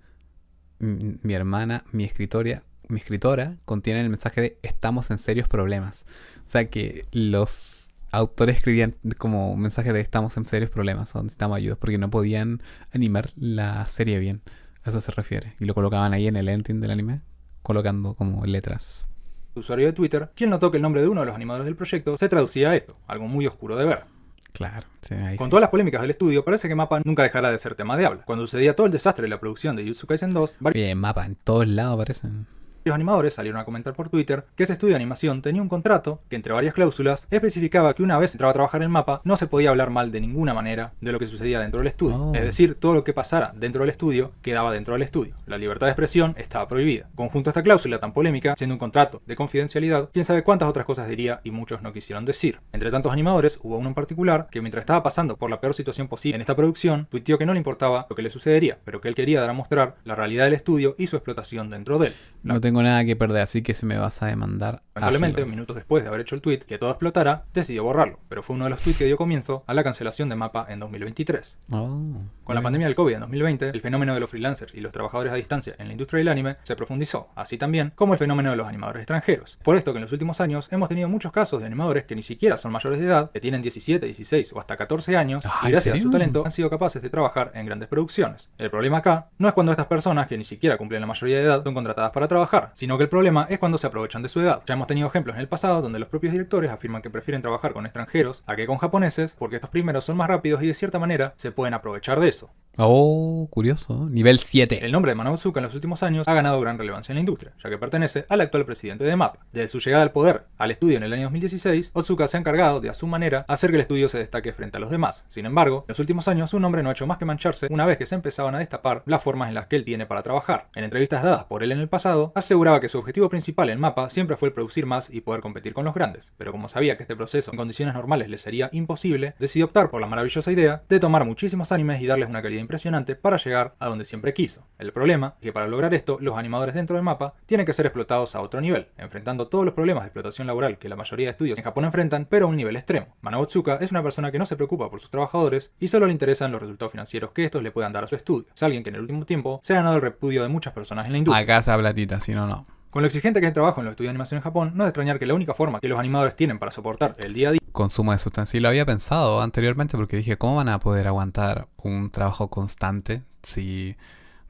mi escritora, contienen el mensaje de estamos en serios problemas. O sea que los autores escribían como mensaje de estamos en serios problemas o necesitamos ayuda porque no podían animar la serie bien. A eso se refiere. Y lo colocaban ahí en el ending del anime, colocando como letras. Usuario de Twitter, quien notó que el nombre de uno de los animadores del proyecto se traducía a esto, algo muy oscuro de ver. Claro, sí, ahí Con sí. todas las polémicas del estudio, parece que MAPPA nunca dejará de ser tema de habla. Cuando sucedía todo el desastre de la producción de Jujutsu Kaisen 2, varios Mapa en todos lados aparecen. animadores salieron a comentar por Twitter que ese estudio de animación tenía un contrato que, entre varias cláusulas, especificaba que una vez entraba a trabajar en MAPPA no se podía hablar mal de ninguna manera de lo que sucedía dentro del estudio. Oh. Es decir, todo lo que pasara dentro del estudio quedaba dentro del estudio. La libertad de expresión estaba prohibida. Conjunto a esta cláusula tan polémica, siendo un contrato de confidencialidad, quién sabe cuántas otras cosas diría y muchos no quisieron decir. Entre tantos animadores, hubo uno en particular que, mientras estaba pasando por la peor situación posible en esta producción, tuiteó que no le importaba lo que le sucedería, pero que él quería dar a mostrar la realidad del estudio y su explotación dentro de él. No tengo nada que perder, así que se me vas a demandar. Lamentablemente, minutos después de haber hecho el tweet que todo explotara, decidió borrarlo, pero fue uno de los tweets que dio comienzo a la cancelación de MAPPA en 2023. Con la pandemia del COVID en 2020, el fenómeno de los freelancers y los trabajadores a distancia en la industria del anime se profundizó, así también como el fenómeno de los animadores extranjeros. Por esto que en los últimos años hemos tenido muchos casos de animadores que ni siquiera son mayores de edad, que tienen 17, 16 o hasta 14 años, y gracias a su talento han sido capaces de trabajar en grandes producciones. El problema acá no es cuando estas personas, que ni siquiera cumplen la mayoría de edad, son contratadas para trabajar, sino que el problema es cuando se aprovechan de su edad. Ya hemos tenido ejemplos en el pasado donde los propios directores afirman que prefieren trabajar con extranjeros a que con japoneses porque estos primeros son más rápidos y de cierta manera se pueden aprovechar de eso. Oh, curioso. Nivel 7. El nombre de Manabu Otsuka en los últimos años ha ganado gran relevancia en la industria, ya que pertenece al actual presidente de MAPPA. Desde su llegada al poder al estudio en el año 2016, Otsuka se ha encargado de, a su manera, hacer que el estudio se destaque frente a los demás. Sin embargo, en los últimos años su nombre no ha hecho más que mancharse una vez que se empezaban a destapar las formas en las que él tiene para trabajar. En entrevistas dadas por él en el pasado, aseguraba que su objetivo principal en MAPPA siempre fue el producir más y poder competir con los grandes, pero como sabía que este proceso en condiciones normales le sería imposible, decidió optar por la maravillosa idea de tomar muchísimos animes y darles una calidad impresionante para llegar a donde siempre quiso. El problema es que para lograr esto, los animadores dentro del mapa tienen que ser explotados a otro nivel, enfrentando todos los problemas de explotación laboral que la mayoría de estudios en Japón enfrentan, pero a un nivel extremo. Manabu Otsuka es una persona que no se preocupa por sus trabajadores y solo le interesan los resultados financieros que estos le puedan dar a su estudio. Es alguien que en el último tiempo se ha ganado el repudio de muchas personas en la industria. Acá se platita, si no, no. Con lo exigente que es el trabajo en los estudios de animación en Japón, no es de extrañar que la única forma que los animadores tienen para soportar el día a día Consumo de sustancias. Y lo había pensado anteriormente porque dije, ¿cómo van a poder aguantar un trabajo constante si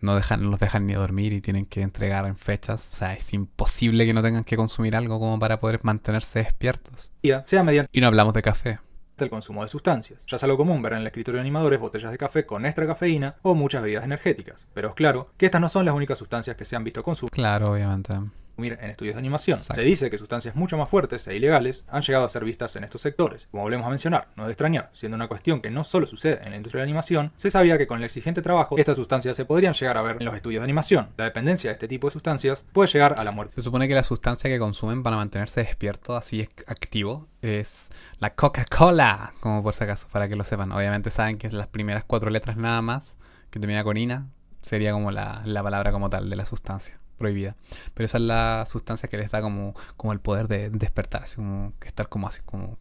no los dejan ni dormir y tienen que entregar en fechas? O sea, es imposible que no tengan que consumir algo como para poder mantenerse despiertos. sea mediante Y no hablamos de café. el consumo de sustancias. Ya es algo común ver en el escritorio de animadores botellas de café con extra cafeína o muchas bebidas energéticas. Pero es claro que estas no son las únicas sustancias que se han visto consumir Claro, obviamente. en estudios de animación. Exacto. Se dice que sustancias mucho más fuertes e ilegales han llegado a ser vistas en estos sectores. Como volvemos a mencionar, no es de extrañar, siendo una cuestión que no solo sucede en la industria de la animación, se sabía que con el exigente trabajo estas sustancias se podrían llegar a ver en los estudios de animación. La dependencia de este tipo de sustancias puede llegar a la muerte. Se supone que la sustancia que consumen para mantenerse despierto, así activo, es la Coca-Cola, como por si acaso, para que lo sepan. Obviamente saben que las primeras 4 letras nada más, que termina con ina, sería como la palabra como tal de la sustancia prohibida. Pero esa es la sustancia que les da como el poder de despertar, así como que estar como así, como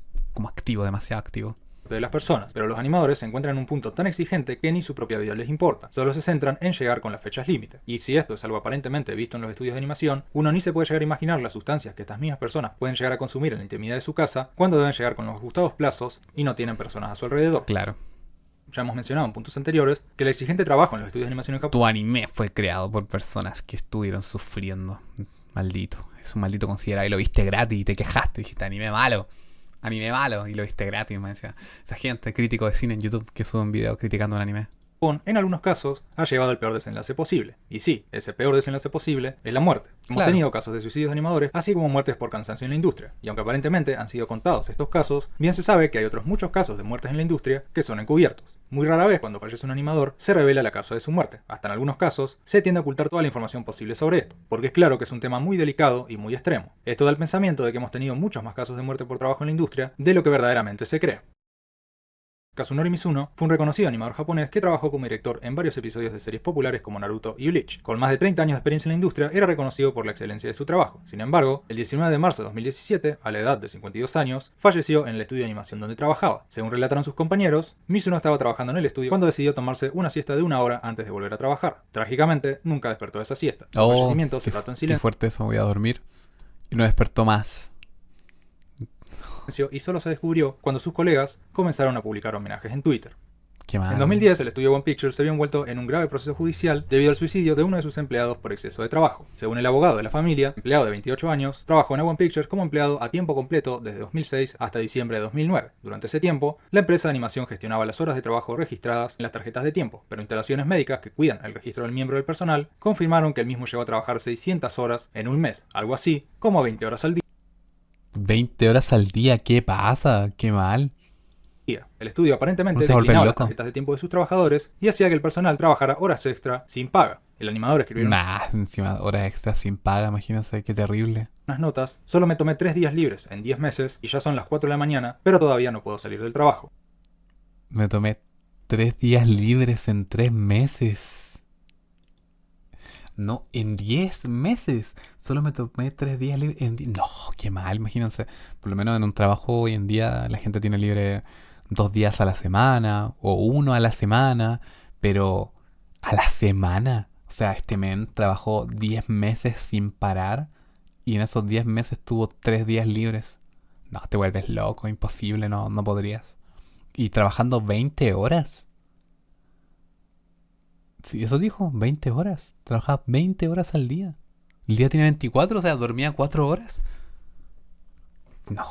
activo, demasiado activo. De las personas, pero los animadores se encuentran en un punto tan exigente que ni su propia vida les importa, solo se centran en llegar con las fechas límite. Y si esto es algo aparentemente visto en los estudios de animación, uno ni se puede llegar a imaginar las sustancias que estas mismas personas pueden llegar a consumir en la intimidad de su casa cuando deben llegar con los ajustados plazos y no tienen personas a su alrededor. Claro. Ya hemos mencionado en puntos anteriores que el exigente trabajo en los estudios de animación en Japón. Tu anime fue creado por personas que estuvieron sufriendo. Maldito. Es un maldito considerado. Y lo viste gratis y te quejaste. Dijiste anime malo. Anime malo. Y lo viste gratis. Me decía. Esa gente, crítico de cine en YouTube, que sube un video criticando un anime. En algunos casos, ha llevado el peor desenlace posible. Y sí, ese peor desenlace posible es la muerte. Hemos Claro. tenido casos de suicidios de animadores, así como muertes por cansancio en la industria. Y aunque aparentemente han sido contados estos casos, bien se sabe que hay otros muchos casos de muertes en la industria que son encubiertos. Muy rara vez cuando fallece un animador se revela la causa de su muerte. Hasta en algunos casos se tiende a ocultar toda la información posible sobre esto, porque es claro que es un tema muy delicado y muy extremo. Esto da el pensamiento de que hemos tenido muchos más casos de muerte por trabajo en la industria de lo que verdaderamente se cree. Kazunori Mizuno fue un reconocido animador japonés que trabajó como director en varios episodios de series populares como Naruto y Bleach. Con más de 30 años de experiencia en la industria, era reconocido por la excelencia de su trabajo. Sin embargo, el 19 de marzo de 2017, a la edad de 52 años, falleció en el estudio de animación donde trabajaba. Según relataron sus compañeros, Mizuno estaba trabajando en el estudio cuando decidió tomarse una siesta de 1 hora antes de volver a trabajar. Trágicamente, nunca despertó de esa siesta. Su fallecimiento se trató en Qué silencio. fuerte eso, voy a dormir. Y no despertó más. Y solo se descubrió cuando sus colegas comenzaron a publicar homenajes en Twitter. Qué mal. En 2010, el estudio One Pictures se vio envuelto en un grave proceso judicial debido al suicidio de uno de sus empleados por exceso de trabajo. Según el abogado de la familia, empleado de 28 años, trabajó en One Pictures como empleado a tiempo completo desde 2006 hasta diciembre de 2009. Durante ese tiempo, la empresa de animación gestionaba las horas de trabajo registradas en las tarjetas de tiempo, pero instalaciones médicas que cuidan el registro del miembro del personal confirmaron que el mismo llegó a trabajar 600 horas en un mes, algo así como 20 horas al día. 20 horas al día, ¿qué pasa? Qué mal. El estudio aparentemente ¿No se vuelven declinaba las locos? tarjetas de tiempo de sus trabajadores y hacía que el personal trabajara horas extra sin paga. El animador escribió Encima horas extras sin paga, imagínense, qué terrible. unas notas: solo me tomé 3 días libres en 10 meses y ya son las 4 de la mañana, pero todavía no puedo salir del trabajo. Me tomé 3 días libres en 3 meses. No, en 10 meses. Solo me tomé 3 días libres No, qué mal, imagínense. Por lo menos en un trabajo hoy en día la gente tiene libre 2 días a la semana o 1 a la semana. Pero a la semana. O sea, este men trabajó 10 meses sin parar y en esos 10 meses tuvo 3 días libres. No, te vuelves loco, imposible, no podrías. Y trabajando 20 horas. Sí, eso dijo, 20 horas. Trabajaba 20 horas al día. El día tiene 24, o sea, dormía 4 horas. No,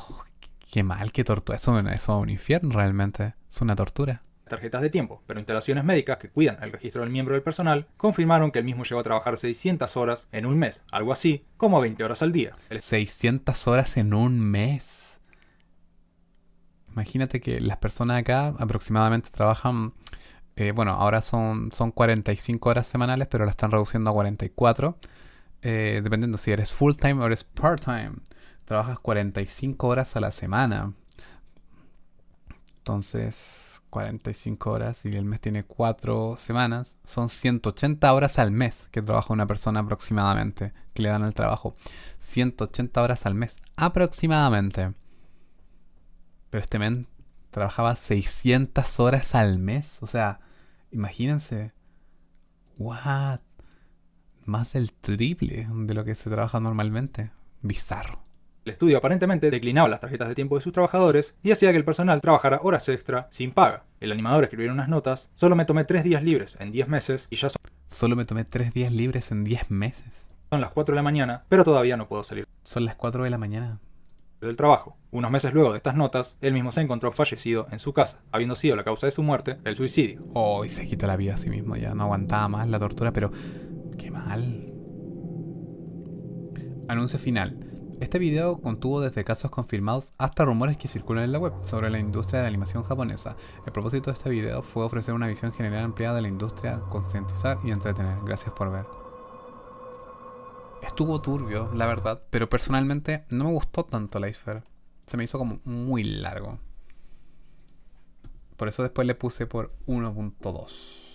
qué mal, qué tortura. Eso es un infierno realmente. Es una tortura. Tarjetas de tiempo, pero instalaciones médicas que cuidan el registro del miembro del personal confirmaron que el mismo llegó a trabajar 600 horas en un mes, algo así como 20 horas al día. 600 horas en un mes. Imagínate que las personas acá aproximadamente trabajan... bueno, ahora son 45 horas semanales, pero la están reduciendo a 44. Dependiendo si eres full time o eres part time. Trabajas 45 horas a la semana. Entonces, 45 horas y el mes tiene 4 semanas. Son 180 horas al mes que trabaja una persona aproximadamente, que le dan el trabajo. 180 horas al mes, aproximadamente. Pero este men trabajaba 600 horas al mes. O sea, imagínense. What? Más del triple de lo que se trabaja normalmente. Bizarro. El estudio aparentemente declinaba las tarjetas de tiempo de sus trabajadores y hacía que el personal trabajara horas extra sin paga. El animador escribió unas notas: solo me tomé 3 días libres en 10 meses y ya Solo me tomé 3 días libres en 10 meses. son las 4 de la mañana, pero todavía no puedo salir Son las 4 de la mañana. del trabajo. Unos meses luego de estas notas, él mismo se encontró fallecido en su casa, habiendo sido la causa de su muerte el suicidio. Oh, y se quitó la vida a sí mismo. Ya no aguantaba más la tortura, pero qué mal. Anuncio final. Este video contuvo desde casos confirmados hasta rumores que circulan en la web sobre la industria de la animación japonesa. El propósito de este video fue ofrecer una visión general ampliada de la industria, concientizar y entretener. Gracias por ver. Estuvo turbio, la verdad, pero personalmente no me gustó tanto el Icefair. Se me hizo como muy largo. Por eso después le puse por 1.2.